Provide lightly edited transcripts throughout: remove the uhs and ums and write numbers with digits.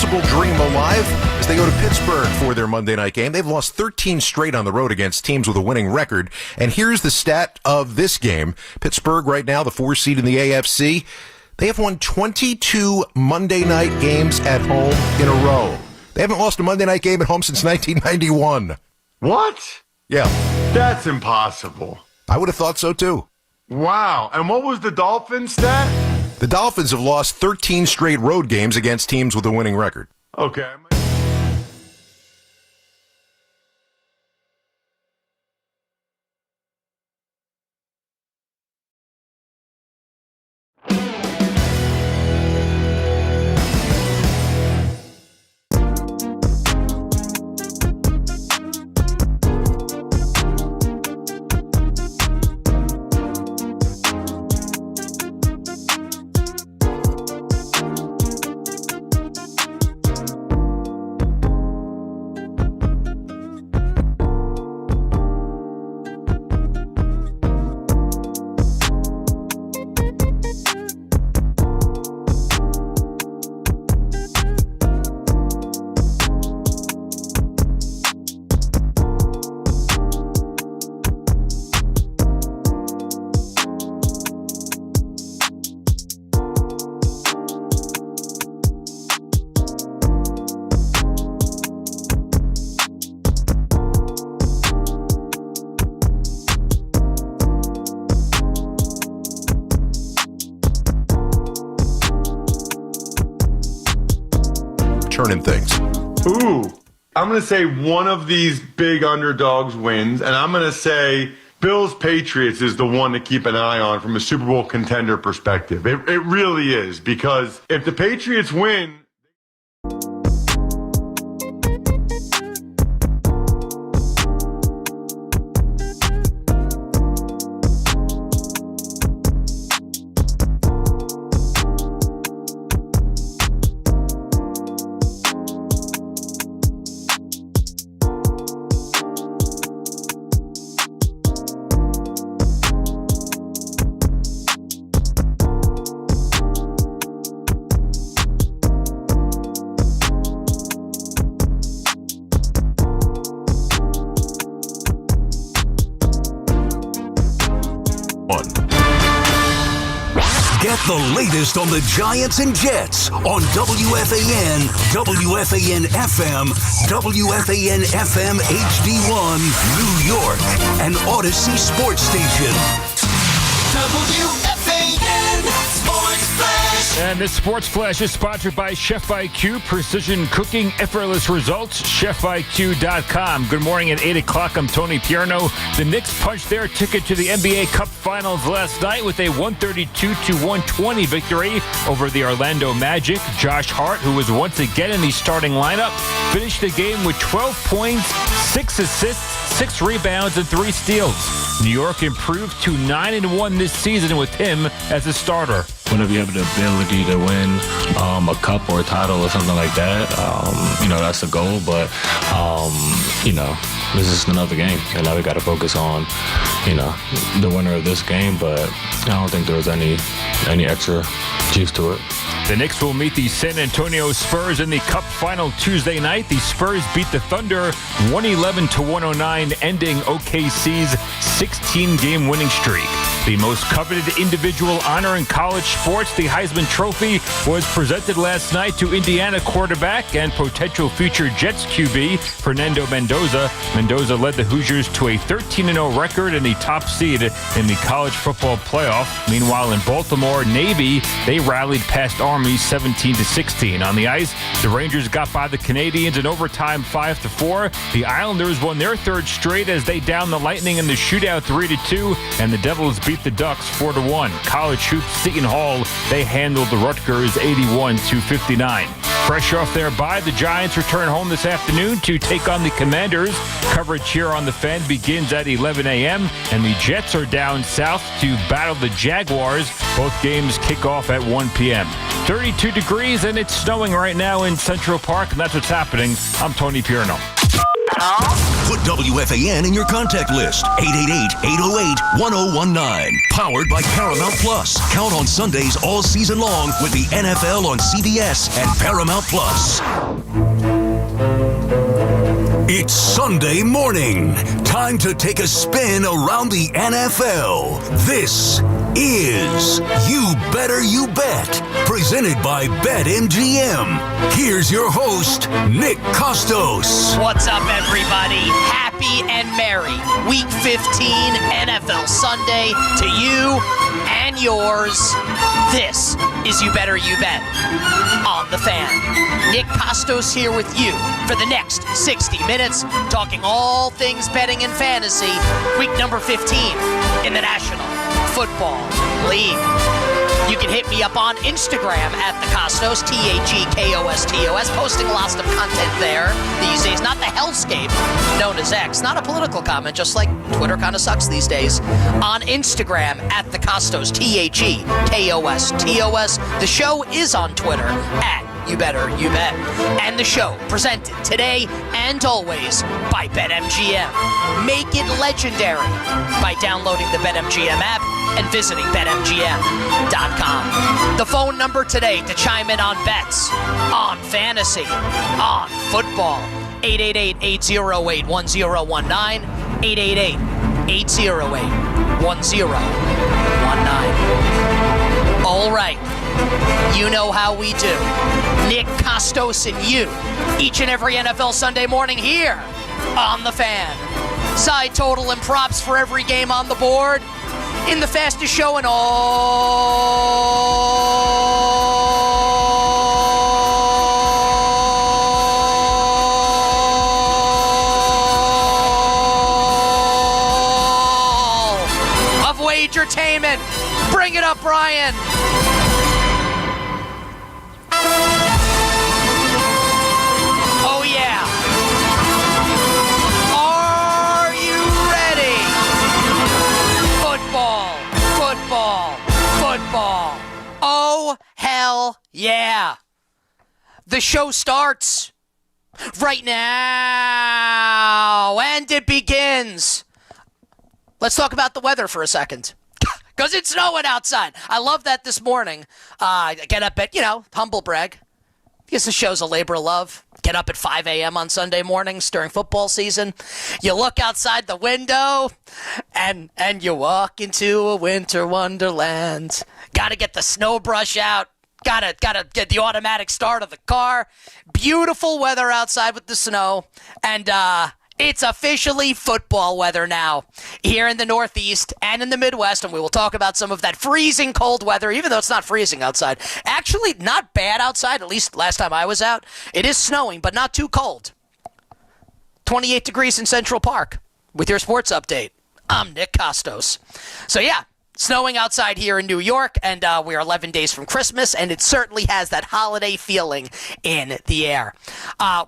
impossible dream alive as they go to Pittsburgh for their Monday night game. They've lost 13 straight on the road against teams with a winning record. And here's the stat of this game. Pittsburgh right now, the 4 seed in the AFC. They have won 22 Monday night games at home in a row. They haven't lost a Monday night game at home since 1991. What? Yeah. That's impossible. I would have thought so too. Wow. And what was the Dolphins stat? The Dolphins have lost 13 straight road games against teams with a winning record. Okay. Turning things. Ooh. I'm going to say one of these big underdogs wins, and I'm going to say Bills-Patriots is the one to keep an eye on from a Super Bowl contender perspective. It really is, because if the Patriots win... Get the latest on the Giants and Jets on WFAN, WFAN FM, WFAN FM HD1, New York, and Odyssey Sports Station. WFAN Sports Flash. And this Sports Flash is sponsored by Chef IQ, precision cooking, effortless results, chefiq.com. Good morning at 8 o'clock. I'm Tony Pierno. The Knicks punched their ticket to the NBA Cup Finals last night with a 132-120 victory over the Orlando Magic. Josh Hart, who was once again in the starting lineup, finished the game with 12 points, 6 assists, 6 rebounds, and 3 steals. New York improved to 9-1 this season with him as a starter. Whenever you have the ability to win a cup or a title or something like that, that's the goal. But, this is another game. And now we got to focus on, the winner of this game. But I don't think there was any extra juice to it. The Knicks will meet the San Antonio Spurs in the Cup Final Tuesday night. The Spurs beat the Thunder 111-109, ending OKC's 16-game winning streak. The most coveted individual honor in college sports, the Heisman Trophy, was presented last night to Indiana quarterback and potential future Jets QB Fernando Mendoza. Mendoza led the Hoosiers to a 13-0 record and the top seed in the college football playoff. Meanwhile, in Baltimore, Navy, they rallied past Army 17-16. On the ice, the Rangers got by the Canadians in overtime 5-4. The Islanders won their third straight as they downed the Lightning in the shootout 3-2, and the Devils beat the Ducks 4-1. College hoops, Seton Hall, they handled the Rutgers 81-59. Fresh off their bye, the Giants return home this afternoon to take on the Commanders. Coverage here on the Fan begins at 11 a.m., and the Jets are down south to battle the Jaguars. Both games kick off at 1 p.m. 32 degrees, and it's snowing right now in Central Park, and that's what's happening. I'm Tony Pierno. Put WFAN in your contact list. 888-808-1019. Powered by Paramount Plus. Count on Sundays all season long with the NFL on CBS and Paramount Plus. It's Sunday morning. Time to take a spin around the NFL. This is You Better You Bet, presented by BetMGM. Here's your host, Nick Costos. What's up, everybody? Happy and merry Week 15 NFL Sunday to you and yours. This is You Better You Bet on the Fan. Nick Costos here with you for the next 60 minutes, talking all things betting and fantasy. Week number 15 in the National Football League. You can hit me up on Instagram at the Costos, THEKOSTOS, posting lots of content there these days. Not the hellscape known as X. Not a political comment, just like Twitter kind of sucks these days. On Instagram at the Costos, THEKOSTOS. The show is on Twitter at You Better You Bet. And the show presented today and always by BetMGM. Make it legendary by downloading the BetMGM app and visiting BetMGM.com. The phone number today to chime in on bets, on fantasy, on football, 888-808-1019, 888-808-1019. All right. You know how we do. Nick Costos and you, each and every NFL Sunday morning here on The Fan. Side total and props for every game on the board in the fastest show in all of wagertainment. Bring it up, Brian. Oh, yeah. Are you ready? Football, football, football. Oh, hell yeah. The show starts right now, and it begins. Let's talk about the weather for a second. Because it's snowing outside. I love that this morning. I get up at, humble brag. Because the show's a labor of love. Get up at 5 a.m. on Sunday mornings during football season. You look outside the window and you walk into a winter wonderland. Got to get the snow brush out. Gotta get the automatic start of the car. Beautiful weather outside with the snow. And, it's officially football weather now here in the Northeast and in the Midwest, and we will talk about some of that freezing cold weather, even though it's not freezing outside. Actually, not bad outside, at least last time I was out. It is snowing, but not too cold. 28 degrees in Central Park with your sports update. I'm Nick Costos. So, yeah. Snowing outside here in New York, and we are 11 days from Christmas, and it certainly has that holiday feeling in the air.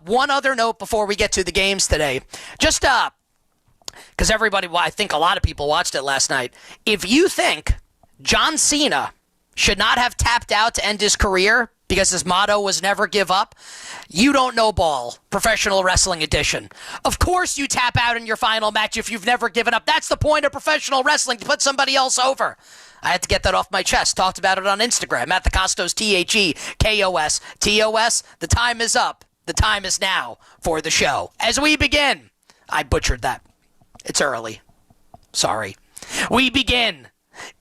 One other note before we get to the games today. Just because I think a lot of people watched it last night. If you think John Cena should not have tapped out to end his career because his motto was never give up, you don't know ball. Professional Wrestling Edition. Of course you tap out in your final match if you've never given up. That's the point of professional wrestling, to put somebody else over. I had to get that off my chest. Talked about it on Instagram at the Costos, THEKOSTOS. The time is up. The time is now for the show. As we begin, I butchered that. It's early. Sorry. We begin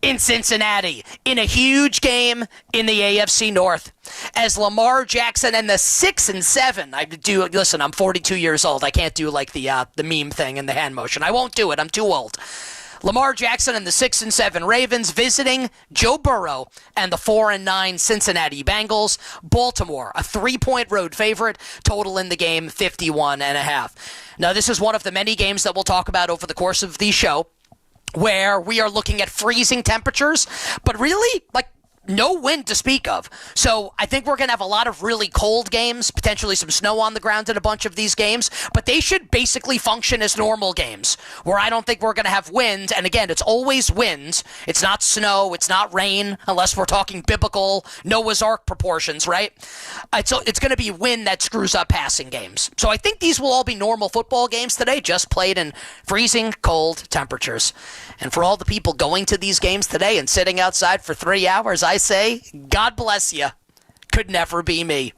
in Cincinnati, in a huge game in the AFC North, as Lamar Jackson and the 6-7. Listen, I'm 42 years old. I can't do like the meme thing and the hand motion. I won't do it. I'm too old. Lamar Jackson and the 6-7 Ravens visiting Joe Burrow and the 4-9 Cincinnati Bengals. Baltimore, a 3-point road favorite. Total in the game, 51.5. Now, this is one of the many games that we'll talk about over the course of the show, where we are looking at freezing temperatures, but really, no wind to speak of. So I think we're going to have a lot of really cold games, potentially some snow on the ground in a bunch of these games, but they should basically function as normal games where I don't think we're going to have wind. And again, it's always wind. It's not snow. It's not rain, unless we're talking biblical Noah's Ark proportions, right? It's going to be wind that screws up passing games. So I think these will all be normal football games today, just played in freezing cold temperatures. And for all the people going to these games today and sitting outside for 3 hours, I say, God bless you. Could never be me.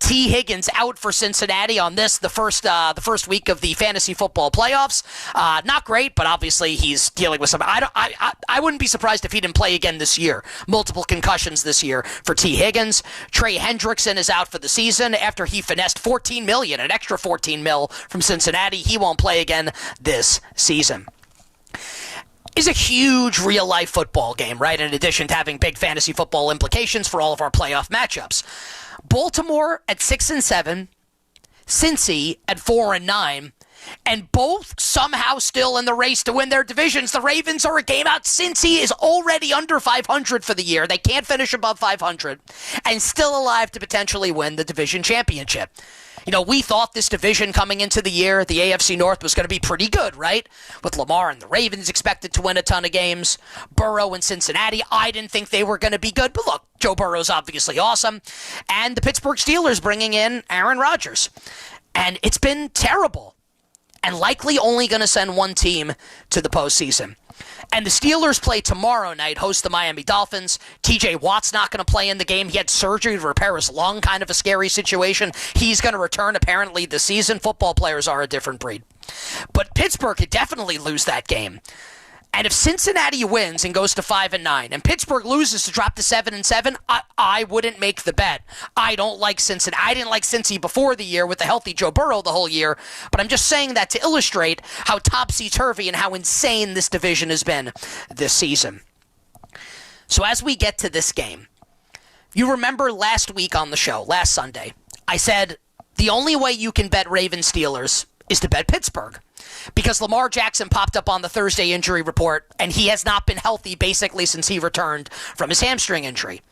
T. Higgins out for Cincinnati on the first week of the fantasy football playoffs. Not great, but obviously he's dealing with some. I wouldn't be surprised if he didn't play again this year. Multiple concussions this year for T. Higgins. Trey Hendrickson is out for the season after he finessed $14 million, an extra $14 million from Cincinnati. He won't play again this season. Is a huge real-life football game, right? In addition to having big fantasy football implications for all of our playoff matchups. Baltimore at 6-7, Cincy at 4-9, and both somehow still in the race to win their divisions. The Ravens are a game out. Cincy is already under 500 for the year. They can't finish above 500, and still alive to potentially win the division championship. You know, we thought this division coming into the year, the AFC North, was going to be pretty good, right? With Lamar and the Ravens expected to win a ton of games. Burrow and Cincinnati, I didn't think they were going to be good. But look, Joe Burrow's obviously awesome. And the Pittsburgh Steelers bringing in Aaron Rodgers. And it's been terrible. And likely only going to send one team to the postseason. And the Steelers play tomorrow night, host the Miami Dolphins. TJ Watt's not going to play in the game. He had surgery to repair his lung, kind of a scary situation. He's going to return apparently this season. Football players are a different breed. But Pittsburgh could definitely lose that game. And if Cincinnati wins and goes to 5-9, and Pittsburgh loses to drop to 7-7, I wouldn't make the bet. I don't like Cincinnati. I didn't like Cincy before the year with the healthy Joe Burrow the whole year, but I'm just saying that to illustrate how topsy-turvy and how insane this division has been this season. So as we get to this game, you remember last week on the show, last Sunday, I said the only way you can bet Ravens Steelers is to bet Pittsburgh. Because Lamar Jackson popped up on the Thursday injury report, and he has not been healthy basically since he returned from his hamstring injury.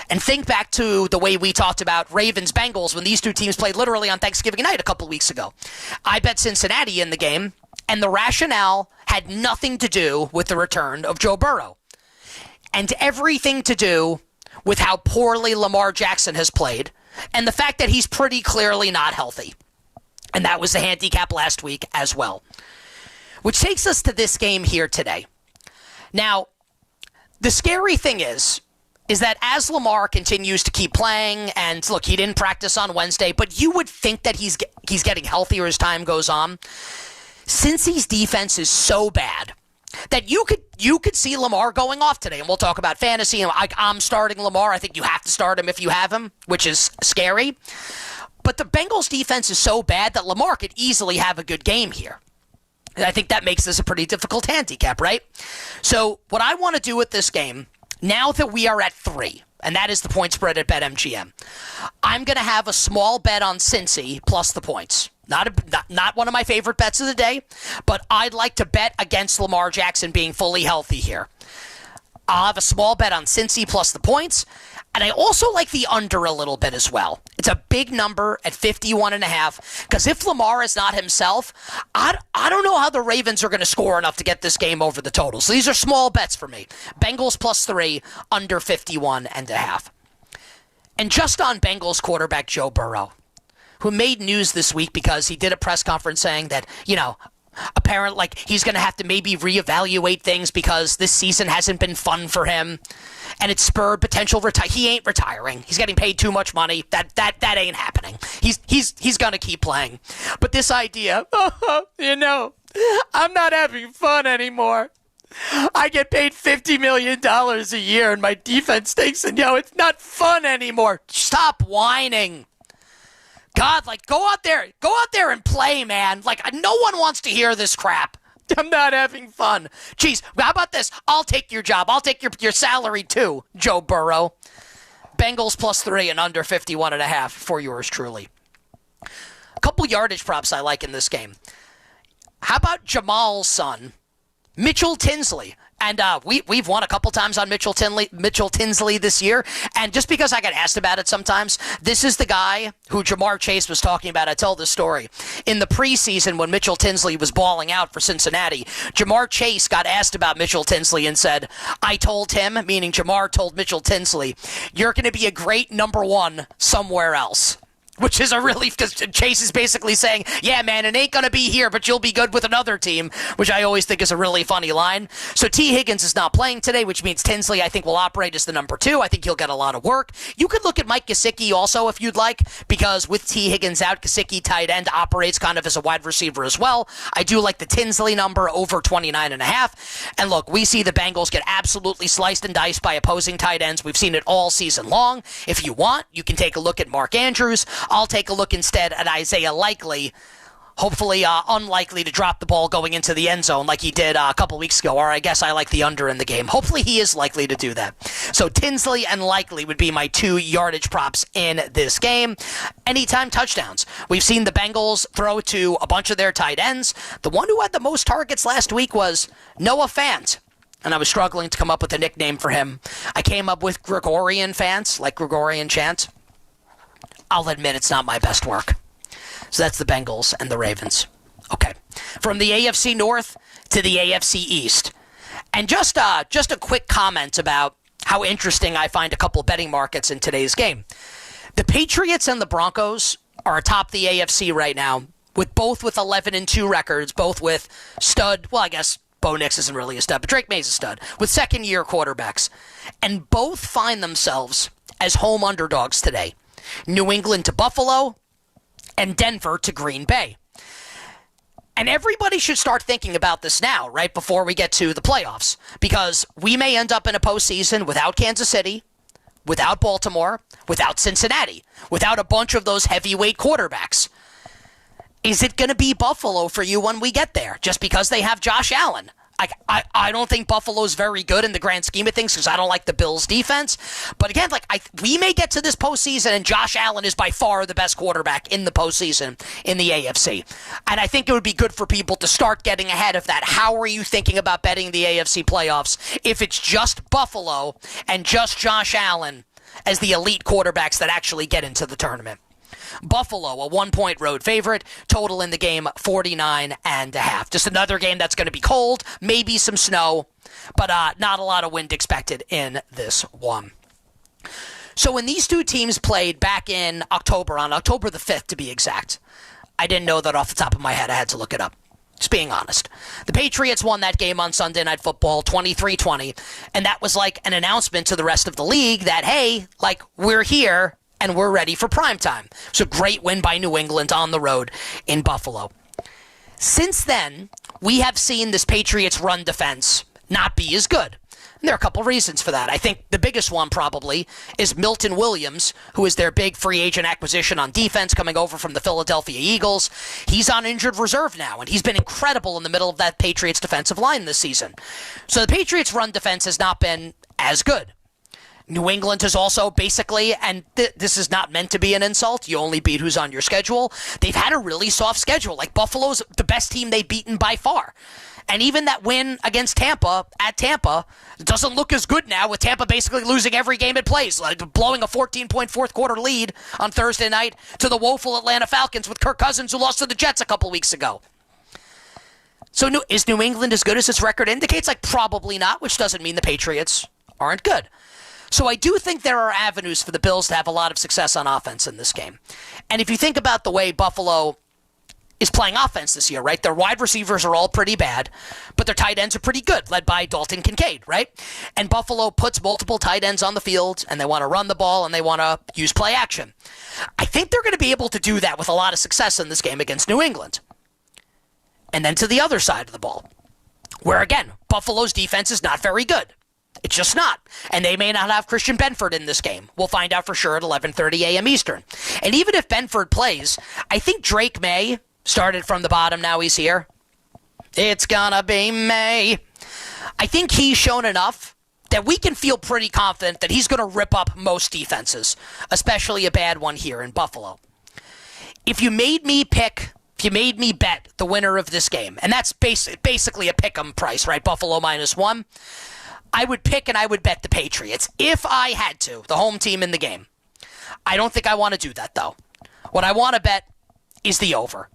And think back to the way we talked about Ravens-Bengals when these two teams played literally on Thanksgiving night a couple weeks ago. I bet Cincinnati in the game, and the rationale had nothing to do with the return of Joe Burrow. And everything to do with how poorly Lamar Jackson has played, and the fact that he's pretty clearly not healthy. And that was the handicap last week as well. Which takes us to this game here today. Now, the scary thing is that as Lamar continues to keep playing, and look, he didn't practice on Wednesday, but you would think that he's getting healthier as time goes on. Cincy's defense is so bad that you could see Lamar going off today, and we'll talk about fantasy. I'm starting Lamar. I think you have to start him if you have him, which is scary. But the Bengals defense is so bad that Lamar could easily have a good game here. And I think that makes this a pretty difficult handicap, right? So what I want to do with this game, now that we are at 3, and that is the point spread at BetMGM, I'm going to have a small bet on Cincy plus the points. Not one of my favorite bets of the day, but I'd like to bet against Lamar Jackson being fully healthy here. I'll have a small bet on Cincy plus the points, and I also like the under a little bit as well. It's a big number at 51.5, because if Lamar is not himself, I don't know how the Ravens are going to score enough to get this game over the total. So these are small bets for me. Bengals plus 3, under 51.5. And just on Bengals quarterback Joe Burrow, who made news this week because he did a press conference saying that, apparently, like, he's going to have to maybe reevaluate things because this season hasn't been fun for him, and it spurred potential He ain't retiring. He's getting paid too much money. That ain't happening. He's going to keep playing. But this idea, I'm not having fun anymore. I get paid $50 million a year, and my defense stinks, and it's not fun anymore. Stop whining. God, go out there and play, man. No one wants to hear this crap. I'm not having fun. Jeez, how about this? I'll take your job. I'll take your salary too, Joe Burrow. Bengals plus 3 and under 51.5 for yours truly. A couple yardage props I like in this game. How about Jamal's son, Mitchell Tinsley? And we've won a couple times on Mitchell Tinsley this year. And just because I get asked about it sometimes, this is the guy who Jamar Chase was talking about. I tell this story. In the preseason when Mitchell Tinsley was balling out for Cincinnati, Jamar Chase got asked about Mitchell Tinsley and said, I told him, meaning Jamar told Mitchell Tinsley, you're going to be a great number one somewhere else. Which is a relief because Chase is basically saying, yeah, man, it ain't going to be here, but you'll be good with another team, which I always think is a really funny line. So T. Higgins is not playing today, which means Tinsley, I think, will operate as the number 2. I think he'll get a lot of work. You could look at Mike Gesicki also if you'd like, because with T. Higgins out, Gesicki, tight end, operates kind of as a wide receiver as well. I do like the Tinsley number over 29.5. And look, we see the Bengals get absolutely sliced and diced by opposing tight ends. We've seen it all season long. If you want, you can take a look at Mark Andrews. I'll take a look instead at Isaiah Likely, hopefully unlikely to drop the ball going into the end zone like he did a couple weeks ago, or I guess I like the under in the game. Hopefully he is likely to do that. So Tinsley and Likely would be my 2 yardage props in this game. Anytime touchdowns. We've seen the Bengals throw to a bunch of their tight ends. The one who had the most targets last week was Noah Fant. And I was struggling to come up with a nickname for him. I came up with Gregorian Fant, like Gregorian chant. I'll admit it's not my best work. So that's the Bengals and the Ravens. Okay. From the AFC North to the AFC East. And just a quick comment about how interesting I find a couple betting markets in today's game. The Patriots and the Broncos are atop the AFC right now, with 11-2 records, both with stud, well, I guess Bo Nix isn't really a stud, but Drake May's a stud, with second-year quarterbacks. And both find themselves as home underdogs today. New England to Buffalo, and Denver to Green Bay. And everybody should start thinking about this now, right before we get to the playoffs, because we may end up in a postseason without Kansas City, without Baltimore, without Cincinnati, without a bunch of those heavyweight quarterbacks. Is it going to be Buffalo for you when we get there, just because they have Josh Allen? I don't think Buffalo's very good in the grand scheme of things because I don't like the Bills' defense. But again, we may get to this postseason and Josh Allen is by far the best quarterback in the postseason in the AFC. And I think it would be good for people to start getting ahead of that. How are you thinking about betting the AFC playoffs if it's just Buffalo and just Josh Allen as the elite quarterbacks that actually get into the tournament? Buffalo, a 1-point road favorite. Total in the game, 49.5. Just another game that's going to be cold, maybe some snow, but not a lot of wind expected in this one. So when these two teams played back in October, on October the 5th to be exact, I didn't know that off the top of my head. I had to look it up. Just being honest. The Patriots won that game on Sunday Night Football 23-20, and that was like an announcement to the rest of the league that, hey, we're here, and we're ready for primetime. So great win by New England on the road in Buffalo. Since then, we have seen this Patriots run defense not be as good. And there are a couple reasons for that. I think the biggest one probably is Milton Williams, who is their big free agent acquisition on defense coming over from the Philadelphia Eagles. He's on injured reserve now, and he's been incredible in the middle of that Patriots defensive line this season. So the Patriots run defense has not been as good. New England is also basically, and this is not meant to be an insult, you only beat who's on your schedule. They've had a really soft schedule. Buffalo's the best team they've beaten by far. And even that win against Tampa, at Tampa, doesn't look as good now, with Tampa basically losing every game it plays, blowing a 14-point fourth quarter lead on Thursday night to the woeful Atlanta Falcons with Kirk Cousins, who lost to the Jets a couple weeks ago. So is New England as good as its record indicates? Probably not, which doesn't mean the Patriots aren't good. So I do think there are avenues for the Bills to have a lot of success on offense in this game. And if you think about the way Buffalo is playing offense this year, right? Their wide receivers are all pretty bad, but their tight ends are pretty good, led by Dalton Kincaid, right? And Buffalo puts multiple tight ends on the field, and they want to run the ball, and they want to use play action. I think they're going to be able to do that with a lot of success in this game against New England. And then to the other side of the ball, where, again, Buffalo's defense is not very good. It's just not. And they may not have Christian Benford in this game. We'll find out for sure at 11:30 a.m. Eastern. And even if Benford plays, I think Drake May started from the bottom. Now he's here. It's gonna be May. I think he's shown enough that we can feel pretty confident that he's going to rip up most defenses, especially a bad one here in Buffalo. If you made me pick if you made me bet the winner of this game, and that's basically a pick'em price, right? Buffalo -1. I would pick and I would bet the Patriots if I had to, the home team in the game. I don't think I want to do that, though. What I want to bet is the over.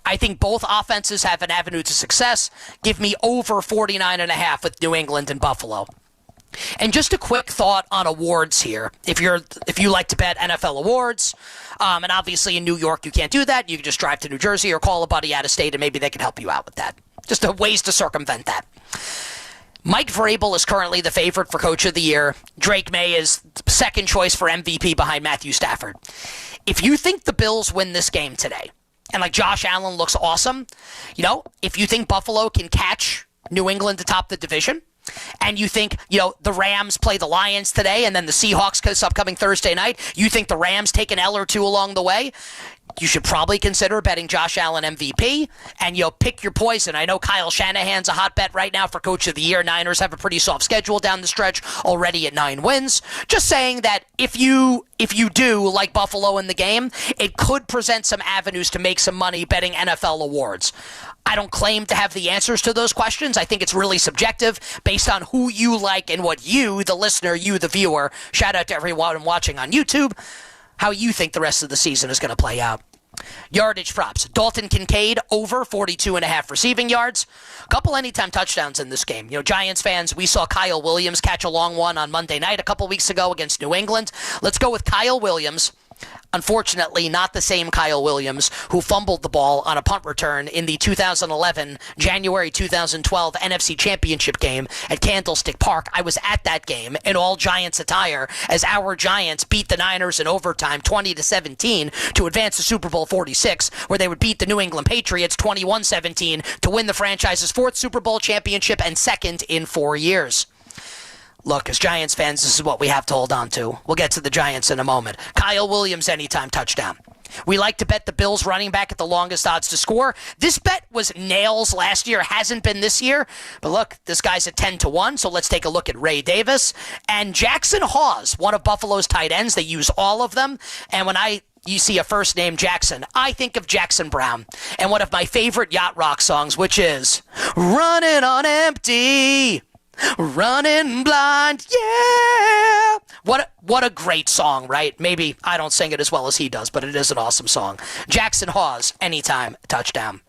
I think both offenses have an avenue to success. Give me over 49.5 with New England and Buffalo. And just a quick thought on awards here. If you like to bet NFL awards, and obviously in New York you can't do that, you can just drive to New Jersey or call a buddy out of state and maybe they can help you out with that. Just ways to circumvent that. Mike Vrabel is currently the favorite for Coach of the Year. Drake May is second choice for MVP behind Matthew Stafford. If you think the Bills win this game today, and like Josh Allen looks awesome, if you think Buffalo can catch New England to top the division, and you think, the Rams play the Lions today, and then the Seahawks this upcoming Thursday night, you think the Rams take an L or two along the way, you should probably consider betting Josh Allen MVP, and pick your poison. I know Kyle Shanahan's a hot bet right now for Coach of the Year. Niners have a pretty soft schedule down the stretch, already at 9 wins. Just saying that if you do like Buffalo in the game, it could present some avenues to make some money betting NFL awards. I don't claim to have the answers to those questions. I think it's really subjective based on who you like and what you, the listener, you, the viewer, shout out to everyone watching on YouTube, how you think the rest of the season is going to play out. Yardage props. Dalton Kincaid over 42.5 receiving yards. A couple anytime touchdowns in this game. Giants fans, we saw Kyle Williams catch a long one on Monday night a couple weeks ago against New England. Let's go with Kyle Williams. Unfortunately, not the same Kyle Williams who fumbled the ball on a punt return in the 2011, January 2012 NFC Championship game at Candlestick Park. I was at that game in all Giants attire as our Giants beat the Niners in overtime 20-17 to advance to Super Bowl 46, where they would beat the New England Patriots 21-17 to win the franchise's 4th Super Bowl championship and 2nd in 4 years. Look, as Giants fans, this is what we have to hold on to. We'll get to the Giants in a moment. Kyle Williams, anytime touchdown. We like to bet the Bills running back at the longest odds to score. This bet was nails last year, hasn't been this year. But look, this guy's at 10-1, so let's take a look at Ray Davis. And Jackson Hawes, one of Buffalo's tight ends. They use all of them. And when you see a first name Jackson, I think of Jackson Brown and one of my favorite yacht rock songs, which is Running on Empty. Running blind, yeah. What a great song, right? Maybe I don't sing it as well as he does, but it is an awesome song. Jackson Hawes, anytime touchdown.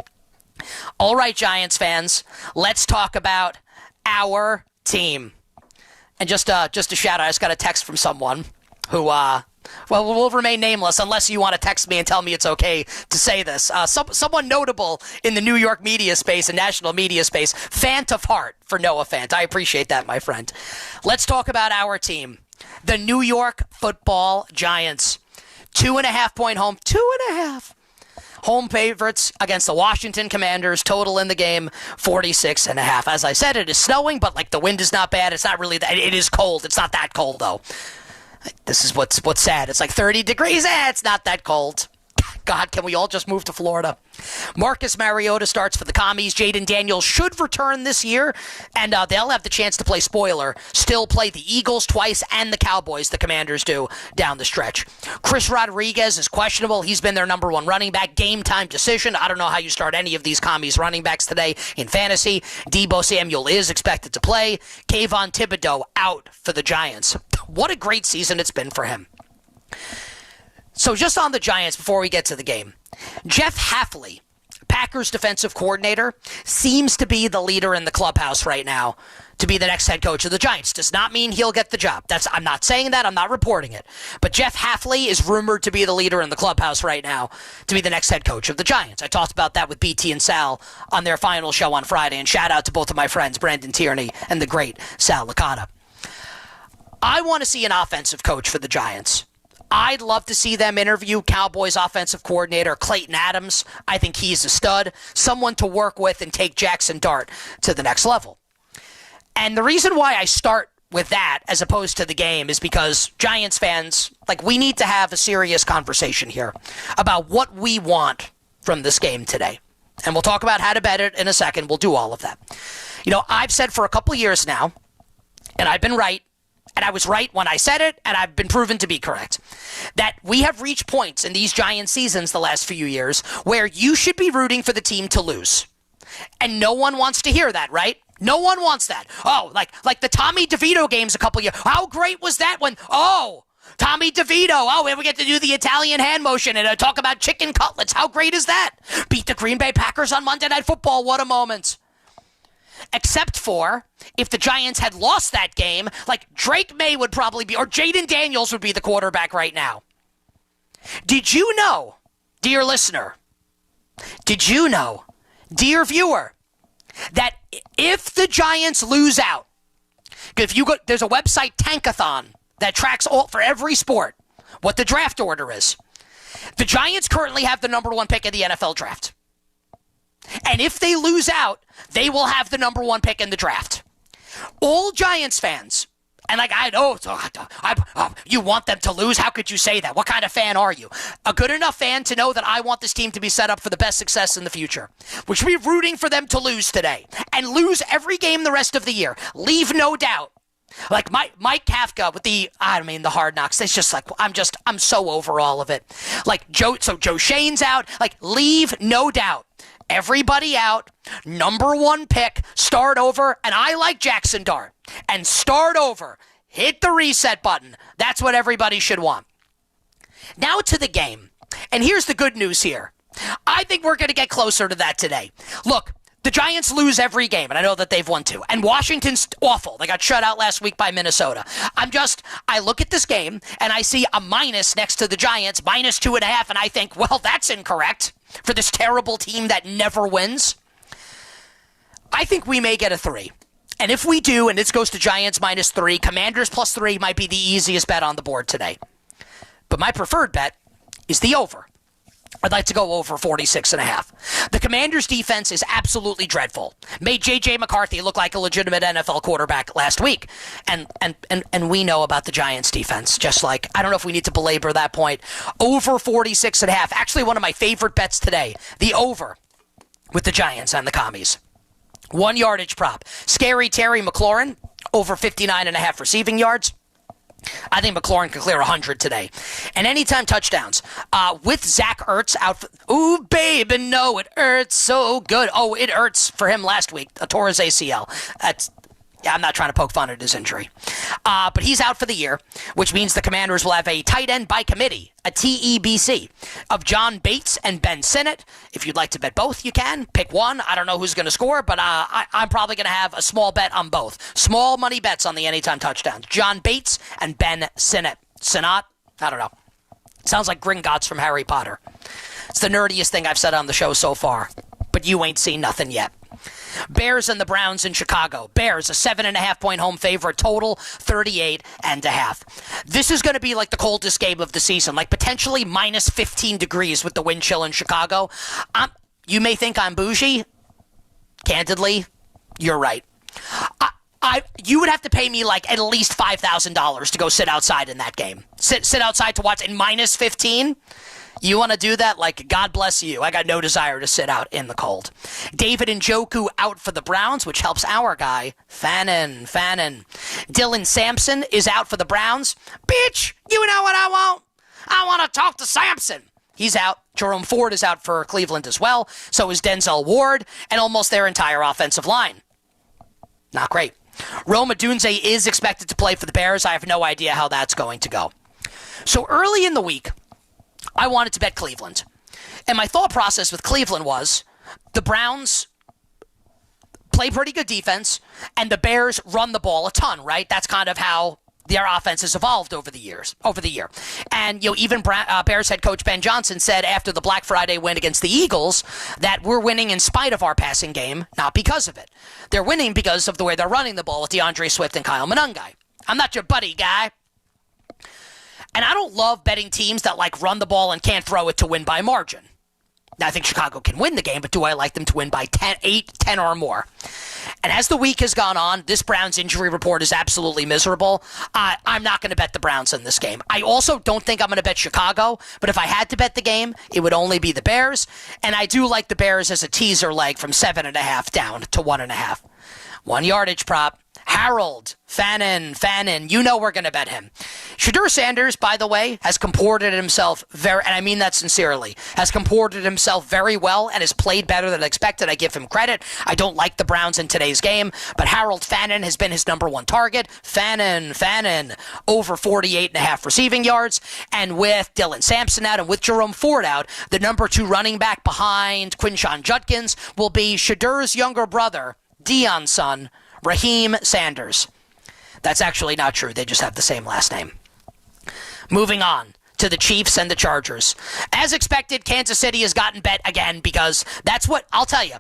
All right, Giants fans, let's talk about our team. And just a shout out, I just got a text from someone who we'll remain nameless unless you want to text me and tell me it's okay to say this. Someone notable in the New York media space and national media space, Fant of Heart for Noah Fant. I appreciate that, my friend. Let's talk about our team, the New York Football Giants. 2.5-point home, 2.5 home favorites against the Washington Commanders. Total in the game, 46.5. As I said, it is snowing, but the wind is not bad. It's not really that. It is cold. It's not that cold though. This is what's sad. It's 30 degrees. It's not that cold. God, can we all just move to Florida? Marcus Mariota starts for the Commies. Jaden Daniels should return this year, and they'll have the chance to play spoiler. Still play the Eagles twice and the Cowboys, the Commanders do, down the stretch. Chris Rodriguez is questionable. He's been their number 1 running back. Game time decision. I don't know how you start any of these Commies running backs today in fantasy. Deebo Samuel is expected to play. Kayvon Thibodeau out for the Giants. What a great season it's been for him. So just on the Giants before we get to the game, Jeff Hafley, Packers defensive coordinator, seems to be the leader in the clubhouse right now to be the next head coach of the Giants. Does not mean he'll get the job. I'm not saying that. I'm not reporting it. But Jeff Hafley is rumored to be the leader in the clubhouse right now to be the next head coach of the Giants. I talked about that with BT and Sal on their final show on Friday, and shout out to both of my friends, Brandon Tierney and the great Sal Licata. I want to see an offensive coach for the Giants. I'd love to see them interview Cowboys offensive coordinator Clayton Adams. I think he's a stud, someone to work with and take Jackson Dart to the next level. And the reason why I start with that as opposed to the game is because Giants fans, we need to have a serious conversation here about what we want from this game today. And we'll talk about how to bet it in a second. We'll do all of that. I've said for a couple years now, and I've been right, and I was right when I said it, and I've been proven to be correct, that we have reached points in these Giants seasons the last few years where you should be rooting for the team to lose. And no one wants to hear that, right? No one wants that. Oh, like the Tommy DeVito games a couple years. How great was that when, Tommy DeVito. Oh, we get to do the Italian hand motion and talk about chicken cutlets. How great is that? Beat the Green Bay Packers on Monday Night Football. What a moment. Except for if the Giants had lost that game, like Drake May would probably be, or Jaden Daniels would be the quarterback right now. Did you know, dear listener, dear viewer, that if the Giants lose out, if you go, there's a website, Tankathon, that tracks all for every sport what the draft order is. The Giants currently have the number 1 pick in the NFL draft. And if they lose out, they will have the number 1 pick in the draft. All Giants fans, and I know, you want them to lose? How could you say that? What kind of fan are you? A good enough fan to know that I want this team to be set up for the best success in the future. We should be rooting for them to lose today and lose every game the rest of the year. Leave no doubt. Like Mike Kafka with the Hard Knocks. It's just like, I'm so over all of it. Like Joe Shane's out. Like, leave no doubt. Everybody out. Number 1 pick. Start over. And I like Jackson Dart. And start over. Hit the reset button. That's what everybody should want. Now to the game. And here's the good news here. I think we're going to get closer to that today. Look, the Giants lose every game, and I know that they've won 2. And Washington's awful. They got shut out last week by Minnesota. I look at this game, and I see a minus next to the Giants, -2.5, and I think, well, that's incorrect for this terrible team that never wins. I think we may get a 3. And if we do, and this goes to Giants -3, Commanders +3 might be the easiest bet on the board today. But my preferred bet is the over. I'd like to go over 46.5. The Commanders' defense is absolutely dreadful. Made J.J. McCarthy look like a legitimate NFL quarterback last week. And we know about the Giants' defense. Just like, I don't know if we need to belabor that point. Over 46.5. Actually, one of my favorite bets today. The over with the Giants and the Commies. 1 yardage prop. Scary Terry McLaurin, over 59.5 receiving yards. I think McLaurin can clear 100 today. And anytime touchdowns. With Zach Ertz out. Ooh, baby, no, it hurts so good. Oh, it hurts for him last week. Tore his ACL. I'm not trying to poke fun at his injury. But he's out for the year, which means the Commanders will have a tight end by committee, a TEBC, of John Bates and Ben Sinnott. If you'd like to bet both, you can. Pick one. I don't know who's going to score, but I'm probably going to have a small bet on both. Small money bets on the anytime touchdowns. John Bates and Ben Sinnott. Sinnott? I don't know. Sounds like Gringotts from Harry Potter. It's the nerdiest thing I've said on the show so far. But you ain't seen nothing yet. Bears and the Browns in Chicago. Bears, a 7.5-point home favorite, total 38.5. This is going to be like the coldest game of the season, like potentially -15 degrees with the wind chill in Chicago. You may think I'm bougie. Candidly, you're right. You would have to pay me like at least $5,000 to go sit outside in that game. Sit outside to watch in -15. You want to do that? Like, God bless you. I got no desire to sit out in the cold. David Njoku out for the Browns, which helps our guy, Fannin. Dylan Sampson is out for the Browns. Bitch, you know what I want? I want to talk to Sampson. He's out. Jerome Ford is out for Cleveland as well. So is Denzel Ward and almost their entire offensive line. Not great. Rome Odunze is expected to play for the Bears. I have no idea how that's going to go. So early in the week, I wanted to bet Cleveland. And my thought process with Cleveland was the Browns play pretty good defense and the Bears run the ball a ton, right? That's kind of how their offense has evolved over the year. And even Bears head coach Ben Johnson said after the Black Friday win against the Eagles that we're winning in spite of our passing game, not because of it. They're winning because of the way they're running the ball with DeAndre Swift and Kyle Monangai. I'm not your buddy, guy. And I don't love betting teams that like run the ball and can't throw it to win by margin. Now, I think Chicago can win the game, but do I like them to win by 8, 10 or more? And as the week has gone on, this Browns injury report is absolutely miserable. I'm not going to bet the Browns in this game. I also don't think I'm going to bet Chicago, but if I had to bet the game, it would only be the Bears. And I do like the Bears as a teaser leg from 7.5 down to 1.5. 1 yardage prop. Harold, Fannin, you know we're going to bet him. Shedeur Sanders, by the way, has comported himself and I mean that sincerely, has comported himself very well and has played better than expected. I give him credit. I don't like the Browns in today's game, but Harold Fannin has been his number one target. Fannin, over 48.5 receiving yards. And with Dylan Sampson out and with Jerome Ford out, the number 2 running back behind Quinshon Judkins will be Shedeur's younger brother, Deion's son, Raheem Sanders. That's actually not true. They just have the same last name. Moving on to the Chiefs and the Chargers. As expected, Kansas City has gotten bet again because that's what, I'll tell you,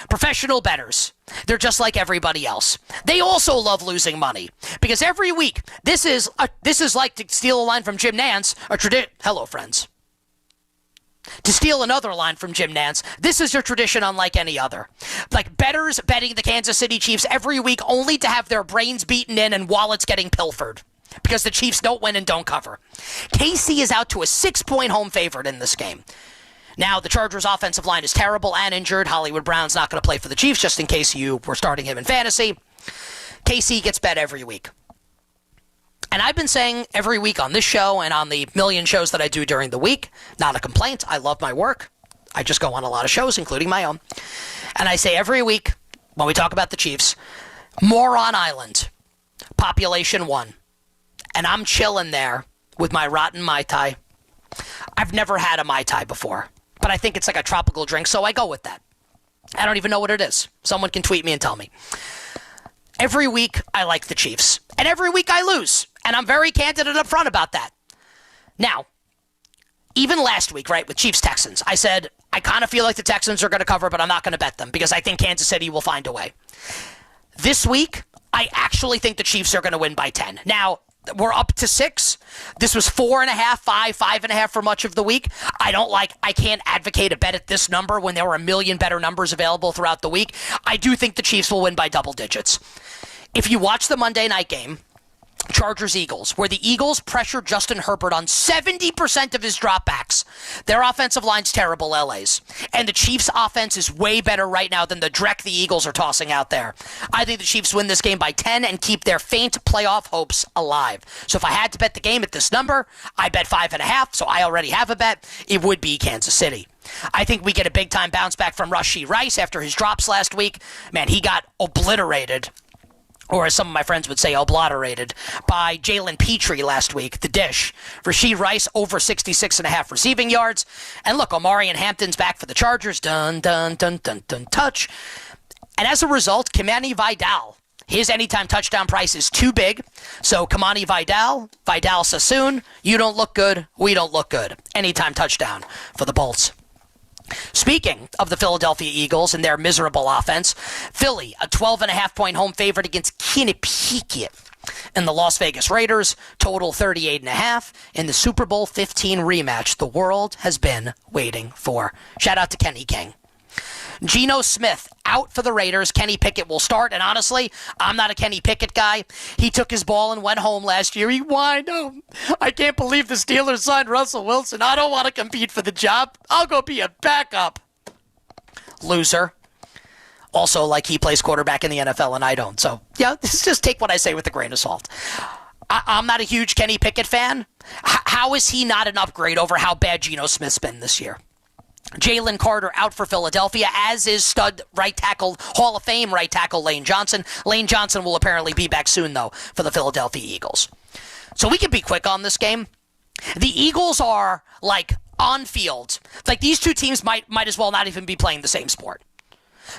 professional bettors, they're just like everybody else. They also love losing money because every week, this is like, to steal a line from Jim Nantz, hello friends. To steal another line from Jim Nantz, this is your tradition unlike any other. Like bettors betting the Kansas City Chiefs every week only to have their brains beaten in and wallets getting pilfered because the Chiefs don't win and don't cover. KC is out to a 6-point home favorite in this game. Now, the Chargers' offensive line is terrible and injured. Hollywood Brown's not going to play for the Chiefs just in case you were starting him in fantasy. KC gets bet every week. And I've been saying every week on this show and on the million shows that I do during the week, not a complaint. I love my work. I just go on a lot of shows, including my own. And I say every week, when we talk about the Chiefs, Moron Island, population 1. And I'm chilling there with my rotten Mai Tai. I've never had a Mai Tai before, but I think it's like a tropical drink, so I go with that. I don't even know what it is. Someone can tweet me and tell me. Every week, I like the Chiefs. And every week, I lose. And I'm very candid and upfront about that. Now, even last week, right, with Chiefs-Texans, I said, I kind of feel like the Texans are going to cover, but I'm not going to bet them because I think Kansas City will find a way. This week, I actually think the Chiefs are going to win by 10. Now, we're up to 6. This was 4.5, 5.5 for much of the week. I can't advocate a bet at this number when there were a million better numbers available throughout the week. I do think the Chiefs will win by double digits. If you watch the Monday night game, Chargers-Eagles, where the Eagles pressured Justin Herbert on 70% of his dropbacks. Their offensive line's terrible, LA's. And the Chiefs' offense is way better right now than the dreck the Eagles are tossing out there. I think the Chiefs win this game by 10 and keep their faint playoff hopes alive. So if I had to bet the game at this number, I bet 5.5, so I already have a bet. It would be Kansas City. I think we get a big-time bounce back from Rashee Rice after his drops last week. Man, he got obliterated. Or as some of my friends would say, obliterated, by Jalen Petrie last week, the dish. Rashee Rice over 66.5 receiving yards. And look, Omarion Hampton's back for the Chargers. Dun, dun, dun, dun, dun, touch. And as a result, Kimani Vidal, his anytime touchdown price is too big. So Kimani Vidal Sassoon, you don't look good, we don't look good. Anytime touchdown for the Bolts. Speaking of the Philadelphia Eagles and their miserable offense, Philly, a 12.5-point home favorite against Kenny Pickett. And the Las Vegas Raiders, total 38.5 in the Super Bowl 15 rematch the world has been waiting for. Shout out to Kenny King. Geno Smith out for the Raiders. Kenny Pickett will start. And honestly, I'm not a Kenny Pickett guy. He took his ball and went home last year. He whined, I can't believe the Steelers signed Russell Wilson. I don't want to compete for the job. I'll go be a backup. Loser. Also, like he plays quarterback in the NFL and I don't. So, yeah, just take what I say with a grain of salt. I'm not a huge Kenny Pickett fan. How is he not an upgrade over how bad Geno Smith's been this year? Jalen Carter out for Philadelphia, as is stud right tackle, Hall of Fame right tackle Lane Johnson. Lane Johnson will apparently be back soon, though, for the Philadelphia Eagles. So we can be quick on this game. The Eagles are, like, on field. Like, these two teams might as well not even be playing the same sport.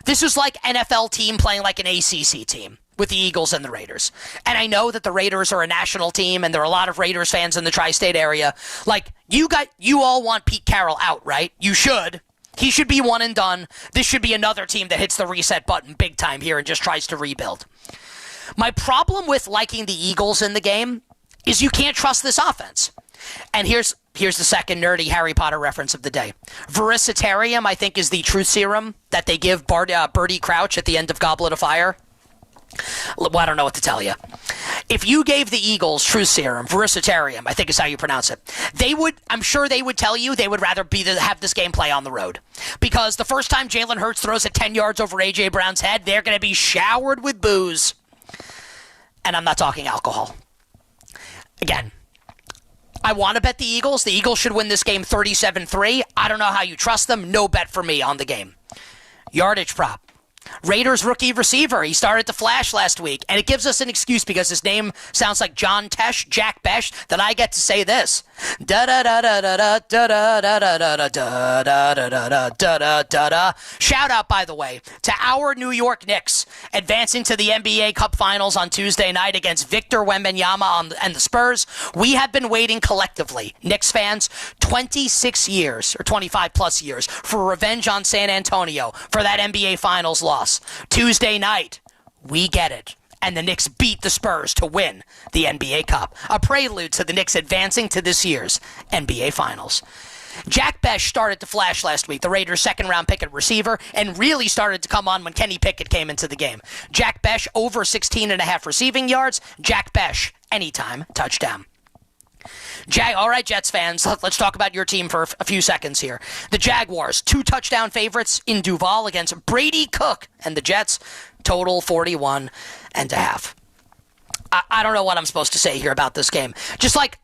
This is like NFL team playing like an ACC team with the Eagles and the Raiders. And I know that the Raiders are a national team, and there are a lot of Raiders fans in the tri-state area. Like, you all want Pete Carroll out, right? You should. He should be one and done. This should be another team that hits the reset button big time here and just tries to rebuild. My problem with liking the Eagles in the game is you can't trust this offense. And here's the second nerdy Harry Potter reference of the day. Verisitarium, I think, is the truth serum that they give Bertie Crouch at the end of Goblet of Fire. Well, I don't know what to tell you. If you gave the Eagles truth serum, Verisitarium, I think is how you pronounce it, I'm sure they would tell you they would rather have this game play on the road. Because the first time Jalen Hurts throws it 10 yards over A.J. Brown's head, they're going to be showered with boos. and I'm not talking alcohol. Again, I want to bet the Eagles. The Eagles should win this game 37-3. I don't know how you trust them. No bet for me on the game. Yardage prop. Raiders rookie receiver. He started to flash last week, and it gives us an excuse because his name sounds like John Tesh, Jack Besh, that I get to say this. Da da da da da da da da da da da da da da da da da. Shout out, by the way, to our New York Knicks advancing to the NBA Cup Finals on Tuesday night against Victor Wembanyama and the Spurs. We have been waiting collectively, Knicks fans, 26 years or 25 plus years for revenge on San Antonio for that NBA Finals loss. Tuesday night, we get it. And the Knicks beat the Spurs to win the NBA Cup. A prelude to the Knicks advancing to this year's NBA Finals. Jack Besh started to flash last week, the Raiders' second-round pick at receiver, and really started to come on when Kenny Pickett came into the game. Jack Besh over 16.5 receiving yards. Jack Besh, anytime touchdown. All right, Jets fans, let's talk about your team for a few seconds here. The Jaguars, 2 touchdown favorites in Duval against Brady Cook, and the Jets, total 41.5. I don't know what I'm supposed to say here about this game. Just like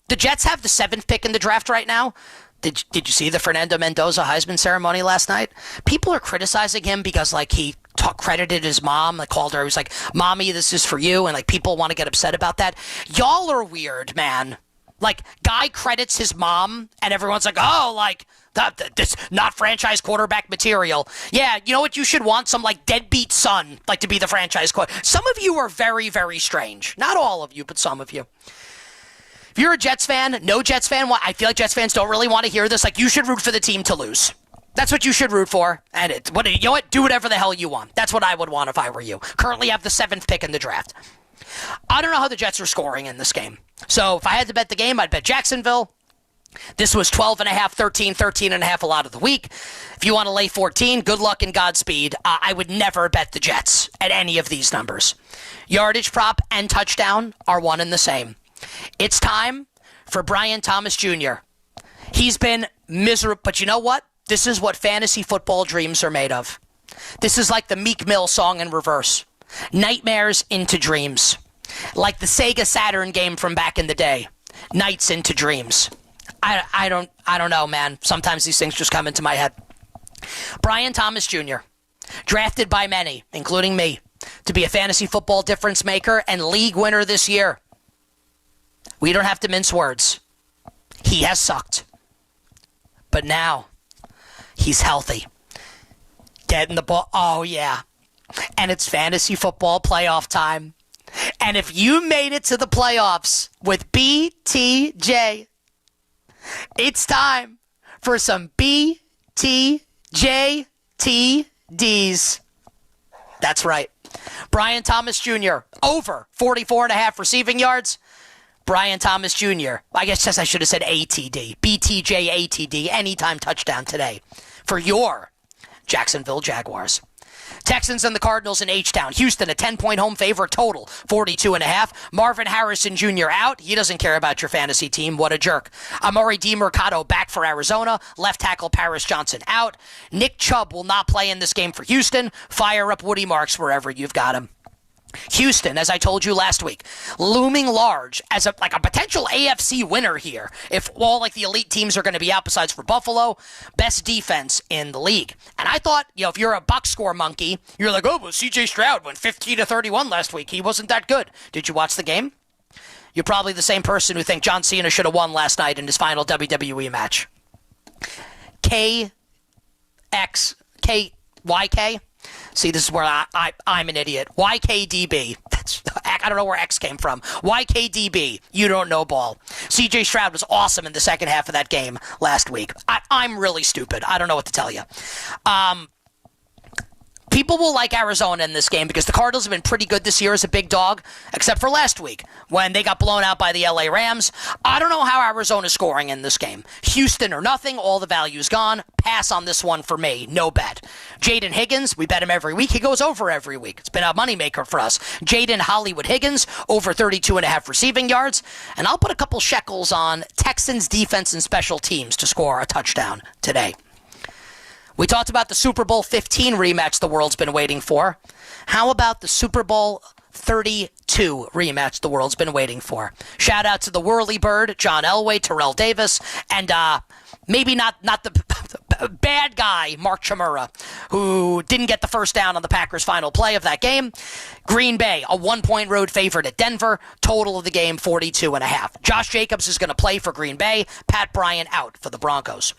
the Jets have the 7th pick in the draft right now. Did you see the Fernando Mendoza Heisman ceremony last night? People are criticizing him because he credited his mom, called her. He was like, "Mommy, this is for you," and people want to get upset about that. Y'all are weird, man. Guy credits his mom, and everyone's like, "Oh, this not franchise quarterback material." Yeah, you know what? You should want some deadbeat son to be the franchise quarterback. Some of you are very, very strange. Not all of you, but some of you. If you're a Jets fan, no Jets fan, I feel like Jets fans don't really want to hear this. You should root for the team to lose. That's what you should root for. And you know what? Do whatever the hell you want. That's what I would want if I were you. Currently have the 7th pick in the draft. I don't know how the Jets are scoring in this game. So if I had to bet the game, I'd bet Jacksonville. This was 12.5, 13.5 a lot of the week. If you want to lay 14, good luck and Godspeed. I would never bet the Jets at any of these numbers. Yardage prop and touchdown are one and the same. It's time for Brian Thomas Jr. He's been miserable, but you know what? This is what fantasy football dreams are made of. This is like the Meek Mill song in reverse. Nightmares into dreams. Like the Sega Saturn game from back in the day. Nights into dreams. I don't know, man. Sometimes these things just come into my head. Brian Thomas Jr., drafted by many, including me, to be a fantasy football difference maker and league winner this year. We don't have to mince words. He has sucked. But now, he's healthy. Getting the ball. Oh, yeah. And it's fantasy football playoff time. And if you made it to the playoffs with BTJ, it's time for some BTJTDs. That's right. Brian Thomas Jr., over 44.5 receiving yards. Brian Thomas Jr., I guess I should have said ATD. BTJ ATD, anytime touchdown today for your Jacksonville Jaguars. Texans and the Cardinals in H-Town. Houston, a 10-point home favorite total, 42.5. Marvin Harrison Jr. out. He doesn't care about your fantasy team. What a jerk. Amari DiMercado back for Arizona. Left tackle Paris Johnson out. Nick Chubb will not play in this game for Houston. Fire up Woody Marks wherever you've got him. Houston, as I told you last week, looming large as a potential AFC winner here. If all the elite teams are going to be out besides for Buffalo, best defense in the league. And I thought, if you're a box score monkey, you're like, oh, well, CJ Stroud went 15-31 last week. He wasn't that good. Did you watch the game? You're probably the same person who think John Cena should have won last night in his final WWE match. YK. See, this is where I'm an idiot. YKDB. I don't know where X came from. YKDB. You don't know ball. CJ Stroud was awesome in the second half of that game last week. I'm really stupid. I don't know what to tell you. People will like Arizona in this game because the Cardinals have been pretty good this year as a big dog, except for last week when they got blown out by the LA Rams. I don't know how Arizona's scoring in this game. Houston or nothing, all the value's gone. Pass on this one for me, no bet. Jaden Higgins, we bet him every week. He goes over every week. It's been a moneymaker for us. Jaden Hollywood Higgins, over 32.5 receiving yards. And I'll put a couple shekels on Texans defense and special teams to score a touchdown today. We talked about the Super Bowl 15 rematch the world's been waiting for. How about the Super Bowl 32 42 rematch the world's been waiting for. Shout out to the Whirly Bird, John Elway, Terrell Davis, and maybe not the bad guy, Mark Chmura, who didn't get the first down on the Packers' final play of that game. Green Bay, a 1-point road favorite at Denver. Total of the game, 42.5. Josh Jacobs is going to play for Green Bay. Pat Bryant out for the Broncos.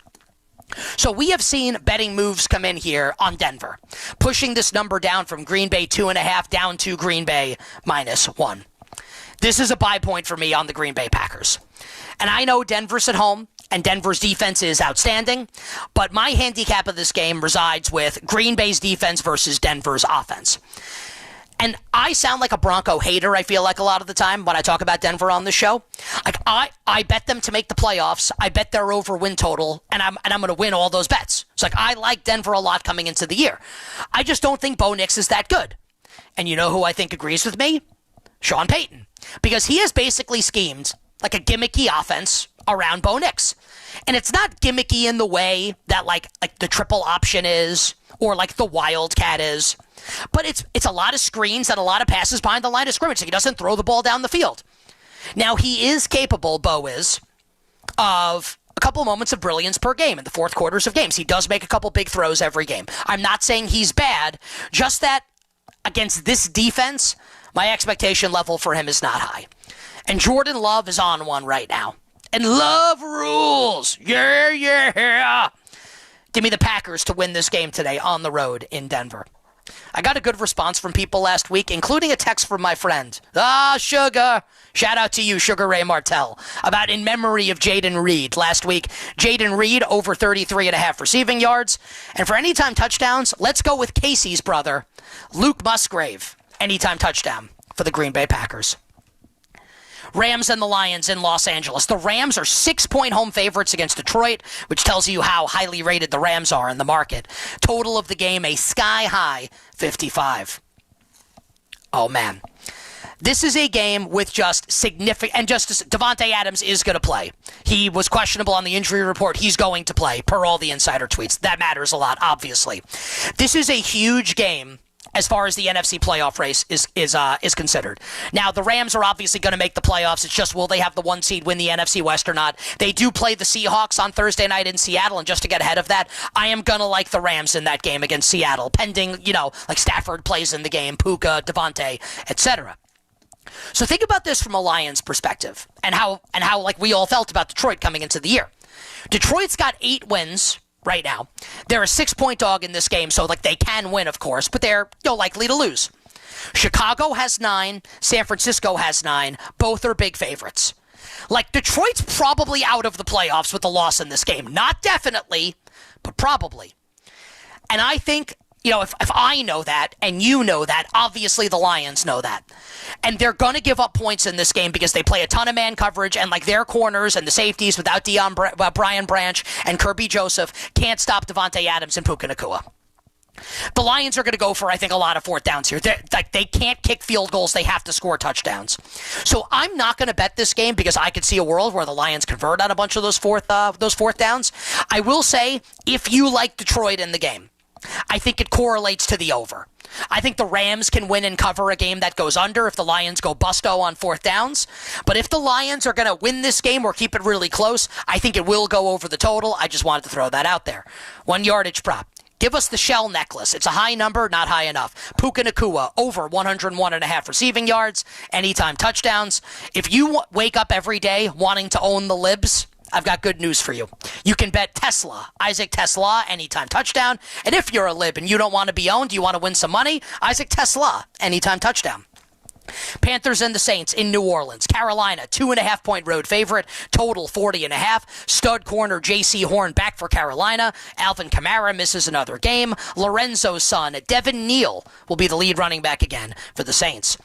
So we have seen betting moves come in here on Denver, pushing this number down from Green Bay 2.5 down to Green Bay -1. This is a buy point for me on the Green Bay Packers. And I know Denver's at home, and Denver's defense is outstanding, but my handicap of this game resides with Green Bay's defense versus Denver's offense. And I sound like a Bronco hater, I feel like, a lot of the time when I talk about Denver on the show. Like I bet them to make the playoffs. I bet their over win total, and I'm going to win all those bets. It's like I like Denver a lot coming into the year. I just don't think Bo Nix is that good. And you know who I think agrees with me? Sean Payton. Because he has basically schemed like a gimmicky offense around Bo Nix. And it's not gimmicky in the way that like the triple option is or like the wildcat is. But it's a lot of screens and a lot of passes behind the line of scrimmage. So he doesn't throw the ball down the field. Now, he is capable, Bo is, of a couple moments of brilliance per game in the fourth quarters of games. He does make a couple big throws every game. I'm not saying he's bad, just that against this defense, my expectation level for him is not high. And Jordan Love is on one right now. And Love rules. Yeah. Give me the Packers to win this game today on the road in Denver. I got a good response from people last week, including a text from my friend. Sugar. Shout out to you, Sugar Ray Martell, about in memory of Jaden Reed. Last week, Jaden Reed over 33.5 receiving yards. And for anytime touchdowns, let's go with Casey's brother, Luke Musgrave. Anytime touchdown for the Green Bay Packers. Rams and the Lions in Los Angeles. The Rams are 6-point home favorites against Detroit, which tells you how highly rated the Rams are in the market. Total of the game, a sky-high 55. Oh, man. This is a game with just significant, and just Devontae Adams is going to play. He was questionable on the injury report. He's going to play, per all the insider tweets. That matters a lot, obviously. This is a huge game as far as the NFC playoff race is considered. Now, the Rams are obviously going to make the playoffs. It's just, will they have the 1 seed win the NFC West or not? They do play the Seahawks on Thursday night in Seattle, and just to get ahead of that, I am going to like the Rams in that game against Seattle, pending, like Stafford plays in the game, Puka, Devontae, etc. So think about this from a Lions perspective, and how like we all felt about Detroit coming into the year. Detroit's got 8 wins right now. They're a 6-point dog in this game, so like they can win, of course, but they're likely to lose. Chicago has 9. San Francisco has 9. Both are big favorites. Like, Detroit's probably out of the playoffs with a loss in this game. Not definitely, but probably. And I think, if I know that and you know that, obviously the Lions know that. And they're going to give up points in this game because they play a ton of man coverage, and like their corners and the safeties without Brian Branch and Kirby Joseph can't stop Devontae Adams and Puka Nacua. The Lions are going to go for, I think, a lot of fourth downs here. They can't kick field goals. They have to score touchdowns. So I'm not going to bet this game because I could see a world where the Lions convert on a bunch of those fourth downs. I will say, if you like Detroit in the game, I think it correlates to the over. I think the Rams can win and cover a game that goes under if the Lions go busto on fourth downs. But if the Lions are going to win this game or keep it really close, I think it will go over the total. I just wanted to throw that out there. 1 yardage prop. Give us the shell necklace. It's a high number, not high enough. Puka Nacua, over 101.5 receiving yards, anytime touchdowns. If you wake up every day wanting to own the libs, I've got good news for you. You can bet Tesla, Isaac Tesla, anytime touchdown. And if you're a lib and you don't want to be owned, you want to win some money, Isaac Tesla, anytime touchdown. Panthers and the Saints in New Orleans. Carolina, 2.5-point road favorite. Total 40.5. Stud corner J.C. Horn back for Carolina. Alvin Kamara misses another game. Lorenzo's son, Devin Neal, will be the lead running back again for the Saints.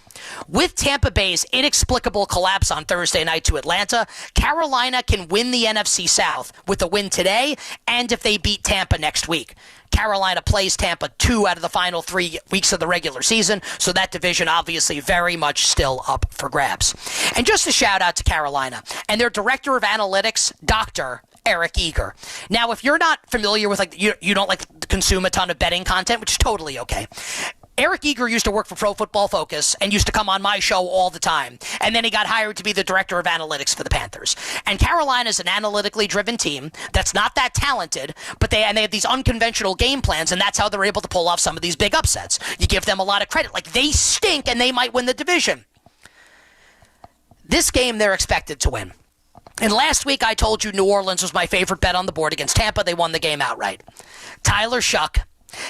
With Tampa Bay's inexplicable collapse on Thursday night to Atlanta, Carolina can win the NFC South with a win today and if they beat Tampa next week. Carolina plays Tampa 2 out of the final 3 weeks of the regular season, so that division obviously very much still up for grabs. And just a shout out to Carolina and their director of analytics, Dr. Eric Eager. Now, if you're not familiar with, you don't consume a ton of betting content, which is totally okay. Eric Eager used to work for Pro Football Focus and used to come on my show all the time. And then he got hired to be the director of analytics for the Panthers. And Carolina's an analytically driven team that's not that talented, but they have these unconventional game plans, and that's how they're able to pull off some of these big upsets. You give them a lot of credit. Like, they stink and they might win the division. This game they're expected to win. And last week I told you New Orleans was my favorite bet on the board against Tampa. They won the game outright. Tyler Shuck.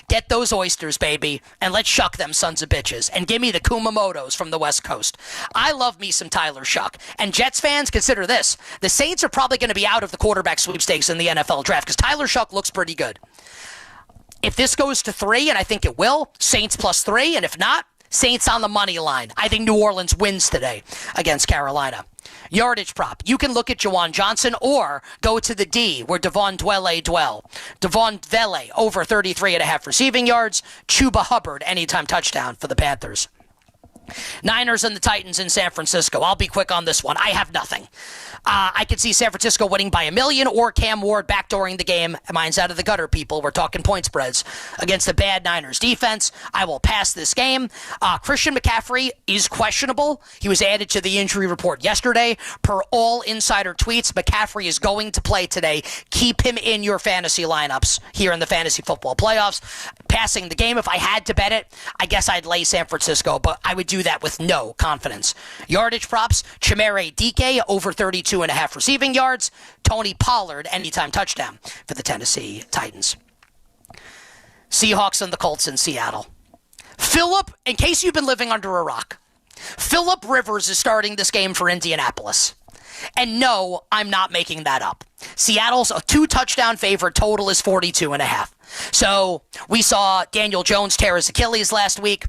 Get those oysters, baby, and let's shuck them sons of bitches. And give me the Kumamotos from the West Coast. I love me some Tyler Shuck. And Jets fans, consider this. The Saints are probably going to be out of the quarterback sweepstakes in the NFL draft because Tyler Shuck looks pretty good. If this goes to 3, and I think it will, Saints +3, and if not, Saints on the money line. I think New Orleans wins today against Carolina. Yardage prop. You can look at Jawan Johnson or go to the D where Devon Vele over 33.5 receiving yards. Chuba Hubbard anytime touchdown for the Panthers. Niners and the Titans in San Francisco. I'll be quick on this one. I have nothing. I could see San Francisco winning by 1 million or Cam Ward backdooring the game. Mine's out of the gutter, people. We're talking point spreads against the bad Niners defense. I will pass this game. Christian McCaffrey is questionable. He was added to the injury report yesterday. Per all insider tweets, McCaffrey is going to play today. Keep him in your fantasy lineups here in the fantasy football playoffs. Passing the game, if I had to bet it, I guess I'd lay San Francisco, but I would do that with no confidence. Yardage props, Chimere Dike over 32.5 receiving yards. Tony Pollard, anytime touchdown for the Tennessee Titans. Seahawks and the Colts in Seattle. Phillip, in case you've been living under a rock, Phillip Rivers is starting this game for Indianapolis. And no, I'm not making that up. Seattle's a 2-touchdown favorite. Total is 42.5. So we saw Daniel Jones tear his Achilles last week.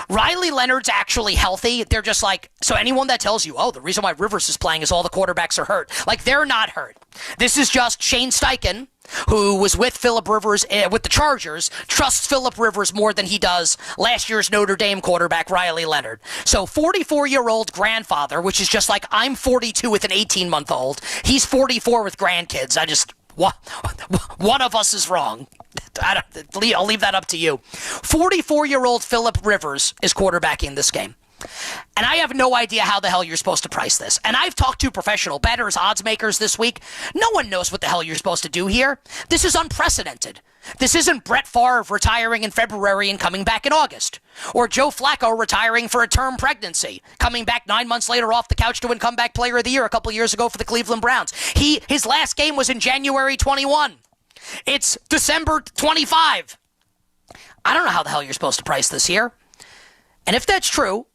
Riley Leonard's actually healthy. They're just like, so anyone that tells you, oh, the reason why Rivers is playing is all the quarterbacks are hurt. Like, they're not hurt. This is just Shane Steichen, who was with Phillip Rivers with the Chargers, trusts Phillip Rivers more than he does last year's Notre Dame quarterback Riley Leonard. So 44-year-old grandfather, which is just like I'm 42 with an 18-month-old. He's 44 with grandkids. One of us is wrong. I'll leave that up to you. 44-year-old Phillip Rivers is quarterbacking this game. And I have no idea how the hell you're supposed to price this. And I've talked to professional bettors, odds makers this week. No one knows what the hell you're supposed to do here. This is unprecedented. This isn't Brett Favre retiring in February and coming back in August. Or Joe Flacco retiring for a term pregnancy, coming back 9 months later off the couch to win Comeback Player of the Year a couple years ago for the Cleveland Browns. His last game was in January 21. It's December 25. I don't know how the hell you're supposed to price this here. And if that's true,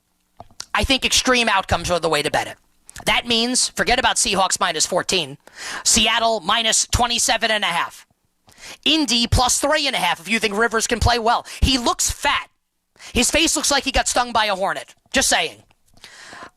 I think extreme outcomes are the way to bet it. That means, forget about Seahawks -14. Seattle -27.5. Indy +3.5 if you think Rivers can play well. He looks fat. His face looks like he got stung by a hornet. Just saying.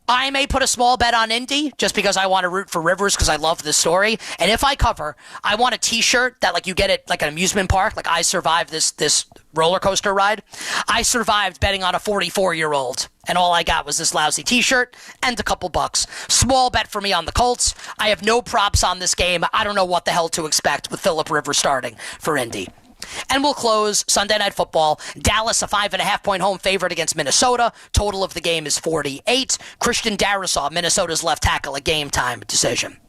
I may put a small bet on Indy just because I want to root for Rivers because I love this story. And if I cover, I want a t-shirt that like you get at like an amusement park. Like I survived this roller coaster ride. I survived betting on a 44-year-old. And all I got was this lousy t-shirt and a couple bucks. Small bet for me on the Colts. I have no props on this game. I don't know what the hell to expect with Phillip Rivers starting for Indy. And we'll close Sunday Night Football. Dallas, a 5.5-point home favorite against Minnesota. Total of the game is 48. Christian Darrisaw, Minnesota's left tackle, a game-time decision.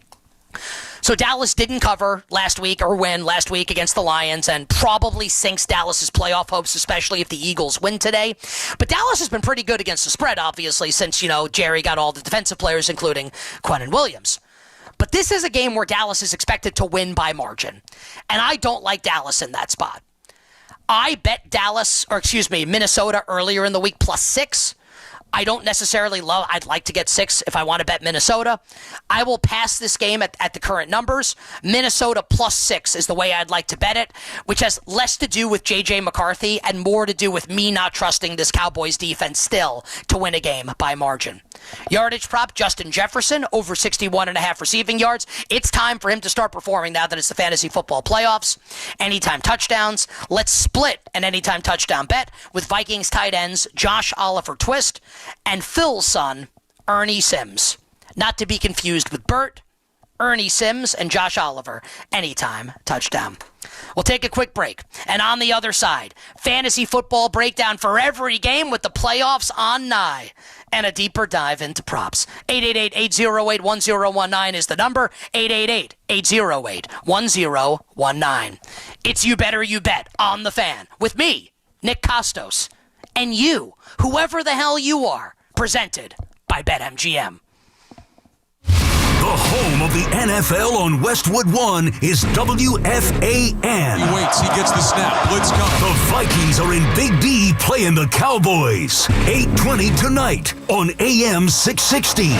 So Dallas didn't cover last week or win last week against the Lions and probably sinks Dallas's playoff hopes, especially if the Eagles win today. But Dallas has been pretty good against the spread, obviously, since, Jerry got all the defensive players, including Quinnen Williams. But this is a game where Dallas is expected to win by margin. And I don't like Dallas in that spot. I bet Minnesota earlier in the week +6. I don't necessarily love, I'd like to get 6 if I want to bet Minnesota. I will pass this game at the current numbers. Minnesota +6 is the way I'd like to bet it, which has less to do with J.J. McCarthy and more to do with me not trusting this Cowboys defense still to win a game by margin. Yardage prop, Justin Jefferson, over 61.5 receiving yards. It's time for him to start performing now that it's the fantasy football playoffs. Anytime touchdowns. Let's split an anytime touchdown bet with Vikings tight ends Josh Oliver Twist and Phil's son, Ernie Sims. Not to be confused with Bert. Ernie Sims, and Josh Oliver. Anytime touchdown. We'll take a quick break. And on the other side, fantasy football breakdown for every game with the playoffs on nigh. And a deeper dive into props. 888-808-1019 is the number. 888-808-1019. It's You Better You Bet on the Fan with me, Nick Costos, and you, whoever the hell you are, presented by BetMGM. The home of the NFL on Westwood One is WFAN. He waits, he gets the snap, blitz coming. The Vikings are in Big D playing the Cowboys. 8:20 tonight on AM 660. He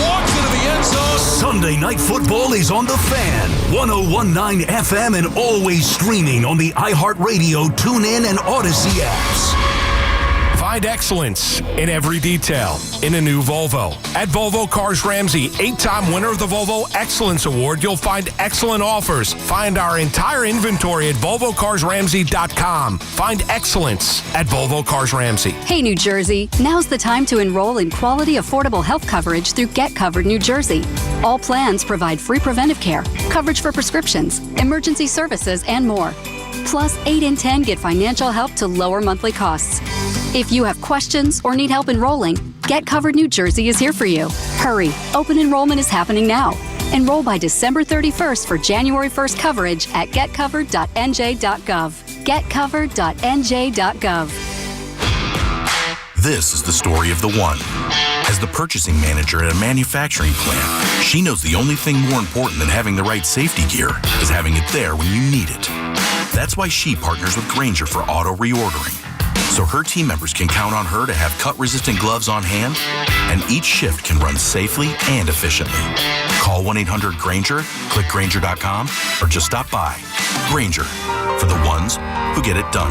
walks into the end zone. Sunday Night Football is on the Fan. 1019 FM and always streaming on the iHeartRadio, TuneIn, and Odyssey apps. Find excellence in every detail in a new Volvo. At Volvo Cars Ramsey, 8-time winner of the Volvo Excellence Award, you'll find excellent offers. Find our entire inventory at VolvoCarsRamsey.com. Find excellence at Volvo Cars Ramsey. Hey, New Jersey, now's the time to enroll in quality, affordable health coverage through Get Covered New Jersey. All plans provide free preventive care, coverage for prescriptions, emergency services, and more. Plus, 8 in 10 get financial help to lower monthly costs. If you have questions or need help enrolling, Get Covered New Jersey is here for you. Hurry, open enrollment is happening now. Enroll by December 31st for January 1st coverage at getcovered.nj.gov. Getcovered.nj.gov. This is the story of the one. As the purchasing manager at a manufacturing plant, she knows the only thing more important than having the right safety gear is having it there when you need it. That's why she partners with Grainger for auto reordering, so her team members can count on her to have cut-resistant gloves on hand, and each shift can run safely and efficiently. Call 1-800-GRAINGER, click Grainger.com, or just stop by. Grainger, for the ones who get it done.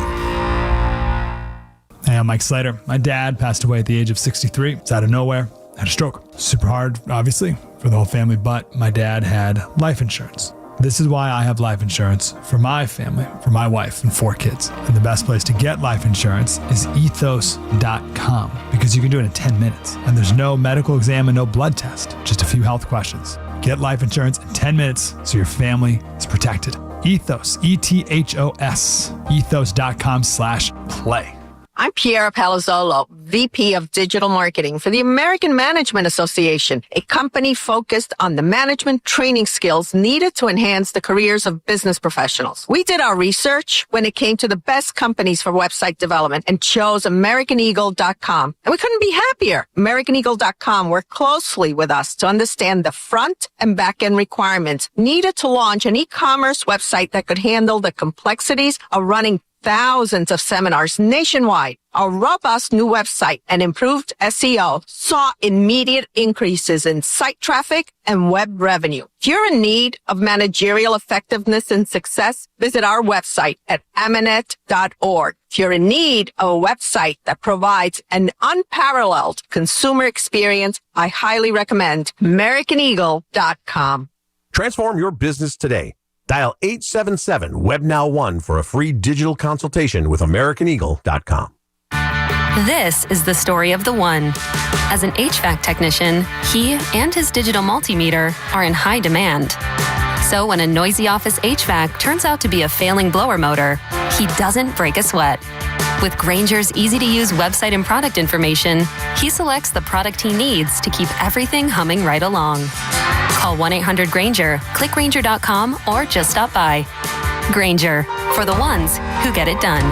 Hey, I'm Mike Slater. My dad passed away at the age of 63. It's out of nowhere. Had a stroke. Super hard, obviously, for the whole family, but my dad had life insurance. This is why I have life insurance for my family, for my wife and 4 kids. And the best place to get life insurance is ethos.com, because you can do it in 10 minutes. And there's no medical exam and no blood test, just a few health questions. Get life insurance in 10 minutes so your family is protected. Ethos, ETHOS, ethos.com/play. I'm Piera Palazzolo, VP of Digital Marketing for the American Management Association, a company focused on the management training skills needed to enhance the careers of business professionals. We did our research when it came to the best companies for website development and chose AmericanEagle.com. And we couldn't be happier. AmericanEagle.com worked closely with us to understand the front and back end requirements needed to launch an e-commerce website that could handle the complexities of running thousands of seminars nationwide. Our robust new website and improved SEO saw immediate increases in site traffic and web revenue. If you're in need of managerial effectiveness and success, visit our website at amanet.org. If you're in need of a website that provides an unparalleled consumer experience, I highly recommend AmericanEagle.com. Transform your business today. Dial 877-WebNow1 for a free digital consultation with AmericanEagle.com. This is the story of the one. As an HVAC technician, he and his digital multimeter are in high demand. So when a noisy office HVAC turns out to be a failing blower motor, he doesn't break a sweat. With Grainger's easy-to-use website and product information, he selects the product he needs to keep everything humming right along. Call 1-800-GRAINGER, click Grainger.com, or just stop by. Grainger, for the ones who get it done.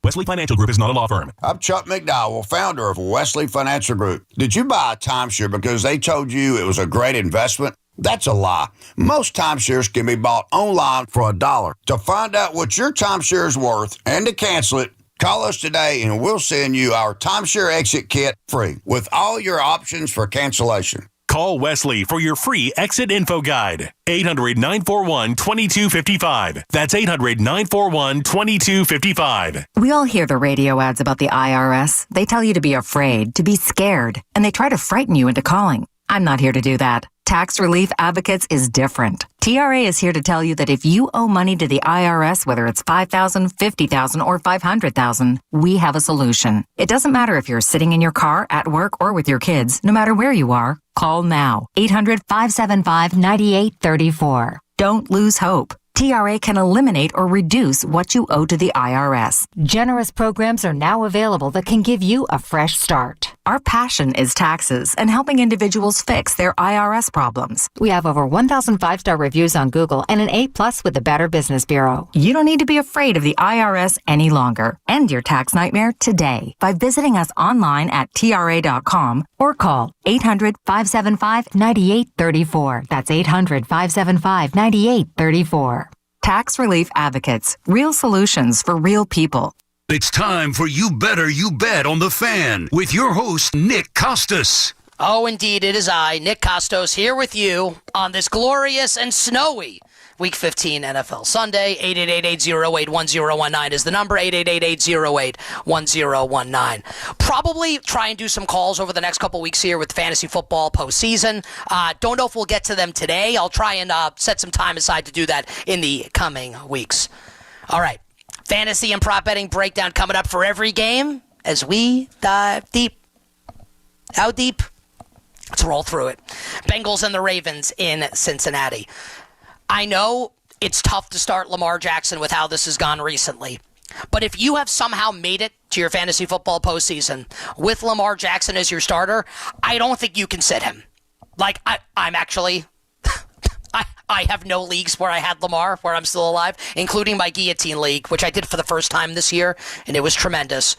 Wesley Financial Group is not a law firm. I'm Chuck McDowell, founder of Wesley Financial Group. Did you buy a timeshare because they told you it was a great investment? That's a lie. Most timeshares can be bought online for $1. To find out what your timeshare is worth and to cancel it, call us today and we'll send you our timeshare exit kit free with all your options for cancellation. Call Wesley for your free exit info guide. 800-941-2255. That's 800-941-2255. We all hear the radio ads about the IRS. They tell you to be afraid, to be scared, and they try to frighten you into calling. I'm not here to do that. Tax Relief Advocates is different. TRA is here to tell you that if you owe money to the IRS, whether it's $5,000, $50,000, or $500,000, we have a solution. It doesn't matter if you're sitting in your car, at work, or with your kids. No matter where you are, call now. 800-575-9834. Don't lose hope. TRA can eliminate or reduce what you owe to the IRS. Generous programs are now available that can give you a fresh start. Our passion is taxes and helping individuals fix their IRS problems. We have over 1,000 five-star reviews on Google and an A+ with the Better Business Bureau. You don't need to be afraid of the IRS any longer. End your tax nightmare today by visiting us online at TRA.com or call 800-575-9834. That's 800-575-9834. Tax Relief Advocates. Real solutions for real people. It's time for You Better You Bet on the Fan with your host, Nick Costas. Oh, indeed, it is I, Nick Costos, here with you on this glorious and snowy Week 15 NFL Sunday. 888-808-1019 is the number, 888-808-1019. Probably try and do some calls over the next couple weeks here with fantasy football postseason. Don't know if we'll get to them today. I'll try and set some time aside to do that in the coming weeks. All right, fantasy and prop betting breakdown coming up for every game as we dive deep. How deep? Let's roll through it. Bengals and the Ravens in Cincinnati. I know it's tough to start Lamar Jackson with how this has gone recently, but if you have somehow made it to your fantasy football postseason with Lamar Jackson as your starter, I don't think you can sit him. Like, I'm actually... I have no leagues where I had Lamar, where I'm still alive, including my Guillotine League, which I did for the first time this year, and it was tremendous.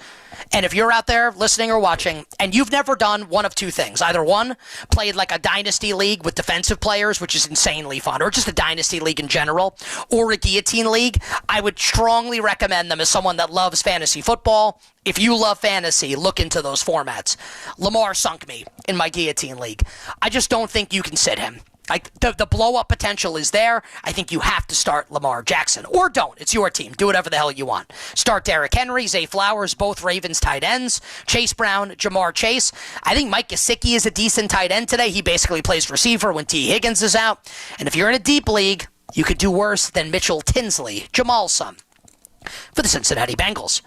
And if you're out there listening or watching, and you've never done one of two things, either one, played like a dynasty league with defensive players, which is insanely fun, or just a dynasty league in general, or a Guillotine League, I would strongly recommend them as someone that loves fantasy football. If you love fantasy, look into those formats. Lamar sunk me in my Guillotine League. I just don't think you can sit him. Like, the blow-up potential is there. I think you have to start Lamar Jackson. Or don't. It's your team. Do whatever the hell you want. Start Derrick Henry, Zay Flowers, both Ravens tight ends. Chase Brown, Jamar Chase. I think Mike Gesicki is a decent tight end today. He basically plays receiver when T. Higgins is out. And if you're in a deep league, you could do worse than Mitchell Tinsley, Jamal's son, for the Cincinnati Bengals.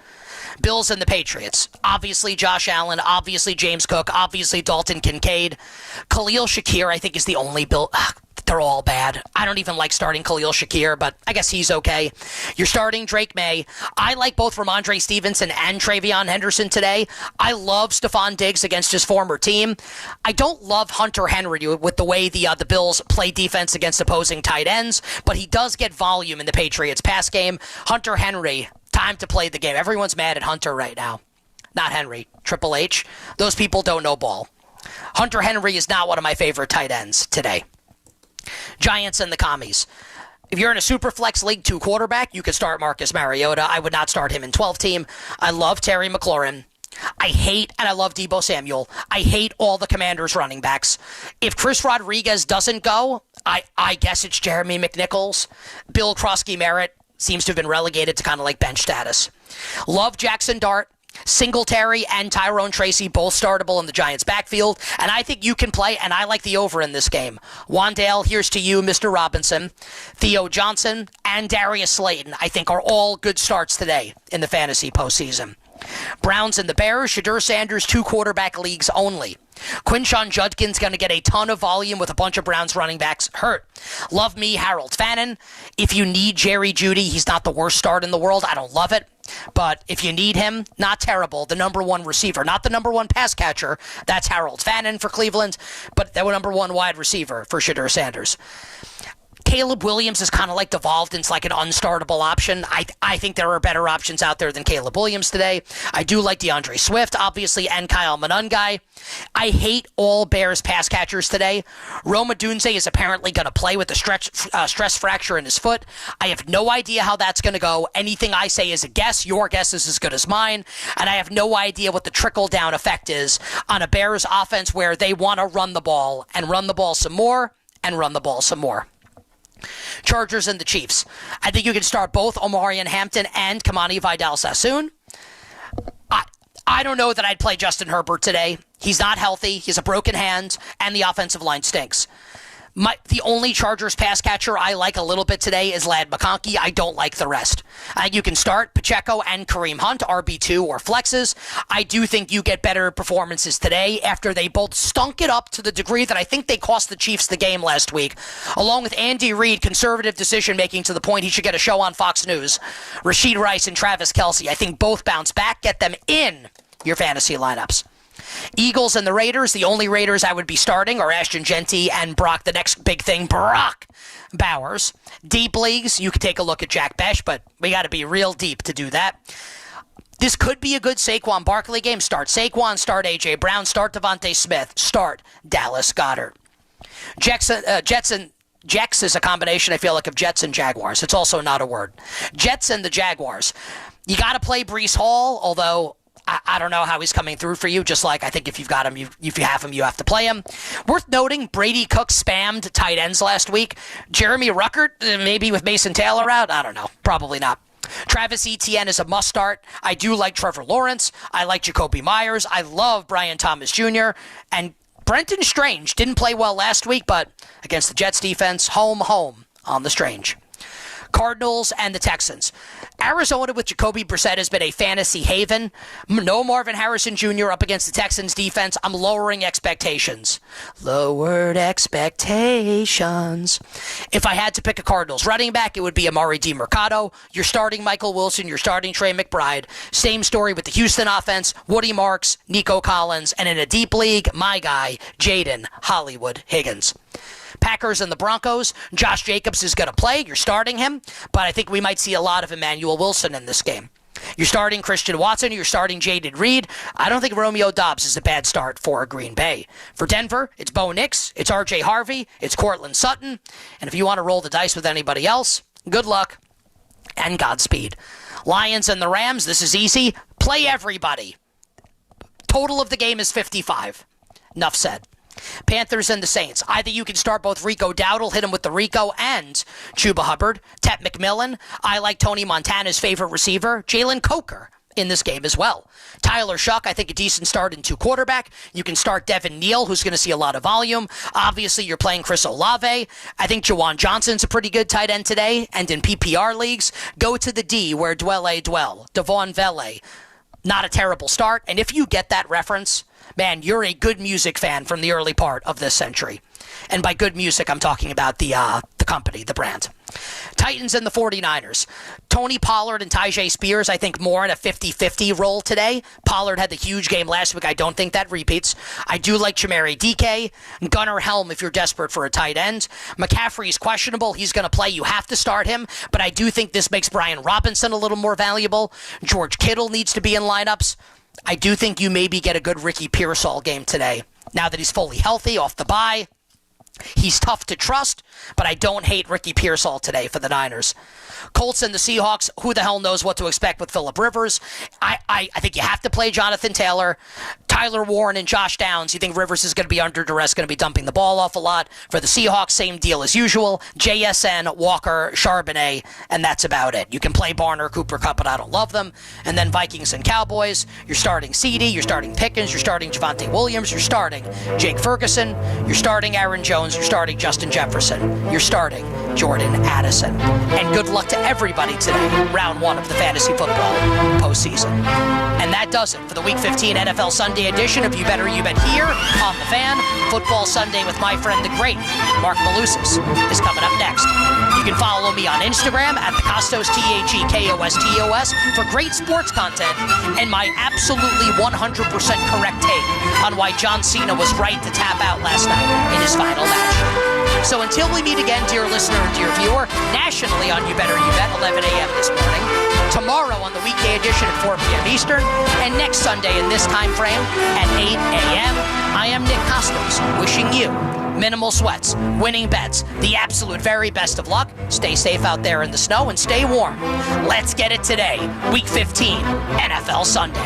Bills and the Patriots. Obviously Josh Allen, obviously James Cook, obviously Dalton Kincaid. Khalil Shakir, I think, is the only Bill. They're all bad. I don't even like starting Khalil Shakir, but I guess he's okay. You're starting Drake May. I like both Ramondre Stevenson and Travion Henderson today. I love Stephon Diggs against his former team. I don't love Hunter Henry with the way the Bills play defense against opposing tight ends, but he does get volume in the Patriots pass game. Hunter Henry, time to play the game. Everyone's mad at Hunter right now. Not Henry. Triple H. Those people don't know ball. Hunter Henry is not one of my favorite tight ends today. Giants and the Commies. If you're in a super flex league 2 quarterback, you could start Marcus Mariota. I would not start him in 12 team. I love Terry McLaurin. I hate, and I love Deebo Samuel. I hate all the Commanders running backs. If Chris Rodriguez doesn't go, I guess it's Jeremy McNichols. Bill Krosky-Merritt seems to have been relegated to kind of like bench status. Love Jackson Dart. Singletary and Tyrone Tracy both startable in the Giants' backfield, and I think you can play, and I like the over in this game. Wandale, here's to you, Mr. Robinson. Theo Johnson and Darius Slayton, I think, are all good starts today in the fantasy postseason. Browns and the Bears, Shadur Sanders, 2 quarterback leagues only. Quinshon Judkins going to get a ton of volume with a bunch of Browns running backs hurt. Love me, Harold Fannin. If you need Jerry Jeudy, he's not the worst start in the world. I don't love it. But if you need him, not terrible. The number 1 receiver, not the number 1 pass catcher. That's Harold Fannin for Cleveland, but the number 1 wide receiver for Shadur Sanders. Caleb Williams is kind of like devolved into like an unstartable option. I think there are better options out there than Caleb Williams today. I do like DeAndre Swift, obviously, and Kyle Monangai. I hate all Bears pass catchers today. Roma Dunze is apparently going to play with a stress fracture in his foot. I have no idea how that's going to go. Anything I say is a guess. Your guess is as good as mine. And I have no idea what the trickle-down effect is on a Bears offense where they want to run the ball and run the ball some more and run the ball some more. Chargers and the Chiefs. I think you can start both Omarion Hampton and Kamani Vidal-Sassoon. I don't know that I'd play Justin Herbert today. He's not healthy. He has a broken hand, and the offensive line stinks. The only Chargers pass catcher I like a little bit today is Ladd McConkey. I don't like the rest. You can start Pacheco and Kareem Hunt, RB2 or flexes. I do think you get better performances today after they both stunk it up to the degree that I think they cost the Chiefs the game last week, along with Andy Reid, conservative decision-making to the point he should get a show on Fox News. Rashid Rice and Travis Kelce, I think both bounce back. Get them in your fantasy lineups. Eagles and the Raiders, the only Raiders I would be starting are Ashton Genty and Brock, the next big thing, Brock Bowers. Deep leagues, you could take a look at Jack Besh, but we got to be real deep to do that. This could be a good Saquon Barkley game. Start Saquon, start A.J. Brown, start Devontae Smith, start Dallas Goedert. Jets is a combination, I feel like, of Jets and Jaguars. It's also not a word. Jets and the Jaguars. You got to play Breece Hall, although I don't know how he's coming through for you. Just like I think if you've got him, if you have him, you have to play him. Worth noting, Brady Cook spammed tight ends last week. Jeremy Ruckert, maybe with Mason Taylor out. I don't know. Probably not. Travis Etienne is a must start. I do like Trevor Lawrence. I like Jacoby Myers. I love Brian Thomas Jr. And Brenton Strange didn't play well last week, but against the Jets defense, home on the Strange. Cardinals and the Texans. Arizona with Jacoby Brissett has been a fantasy haven. No Marvin Harrison Jr. up against the Texans defense. I'm lowering expectations. Lowered expectations. If I had to pick a Cardinals running back, it would be Amari DiMercado. You're starting Michael Wilson. You're starting Trey McBride. Same story with the Houston offense. Woody Marks, Nico Collins, and in a deep league, my guy, Jaden Hollywood Higgins. Packers and the Broncos. Josh Jacobs is going to play. You're starting him, but I think we might see a lot of Emmanuel Wilson in this game. You're starting Christian Watson. You're starting Jaden Reed. I don't think Romeo Doubs is a bad start for Green Bay. For Denver, it's Bo Nix. It's R.J. Harvey. It's Cortland Sutton. And if you want to roll the dice with anybody else, good luck and Godspeed. Lions and the Rams. This is easy. Play everybody. Total of the game is 55. Enough said. Panthers and the Saints. Either you can start both Rico Dowdle, hit him with the Rico, and Chuba Hubbard. Tet McMillan. I like Tony Montana's favorite receiver, Jalen Coker, in this game as well. Tyler Shuck, I think a decent start into quarterback. You can start Devin Neal, who's going to see a lot of volume. Obviously, you're playing Chris Olave. I think Jawan Johnson's a pretty good tight end today. And in PPR leagues, go to the D where dwell. Devon Vele. Not a terrible start. And if you get that reference, man, you're a good music fan from the early part of this century. And by good music, I'm talking about the company, the brand. Titans and the 49ers. Tony Pollard and Tyjae Spears, I think more in a 50-50 role today. Pollard had the huge game last week. I don't think that repeats. I do like Chamere DK. Gunnar Helm if you're desperate for a tight end. McCaffrey's questionable. He's going to play. You have to start him. But I do think this makes Brian Robinson a little more valuable. George Kittle needs to be in lineups. I do think you maybe get a good Ricky Pearsall game today. Now that he's fully healthy, off the bye. He's tough to trust, but I don't hate Ricky Pearsall today for the Niners. Colts and the Seahawks, who the hell knows what to expect with Phillip Rivers? I think you have to play Jonathan Taylor. Tyler Warren and Josh Downs, you think Rivers is going to be under duress, going to be dumping the ball off a lot. For the Seahawks, same deal as usual. JSN, Walker, Charbonnet, and that's about it. You can play Barner, Cooper Kupp, but I don't love them. And then Vikings and Cowboys, you're starting CeeDee, you're starting Pickens, you're starting Javonte Williams, you're starting Jake Ferguson, you're starting Aaron Jones, you're starting Justin Jefferson, you're starting Jordan Addison. And good luck to everybody today, round one of the fantasy football postseason. And that does it for the Week 15 NFL Sunday edition of You Better You Bet here on The Fan. Football Sunday with my friend the great Mark Malusis is coming up next. You can follow me on Instagram at the Costos, TheKostos, for great sports content and my absolutely 100% correct take on why John Cena was right to tap out last night in his final match. So until we meet again, dear listener and dear viewer, nationally on You Better You Bet, 11 a.m. this morning, tomorrow on the weekday edition at 4 p.m. Eastern, and next Sunday in this time frame at 8 a.m., I am Nick Costos, wishing you minimal sweats, winning bets, the absolute very best of luck. Stay safe out there in the snow and stay warm. Let's get it today, Week 15, NFL Sunday.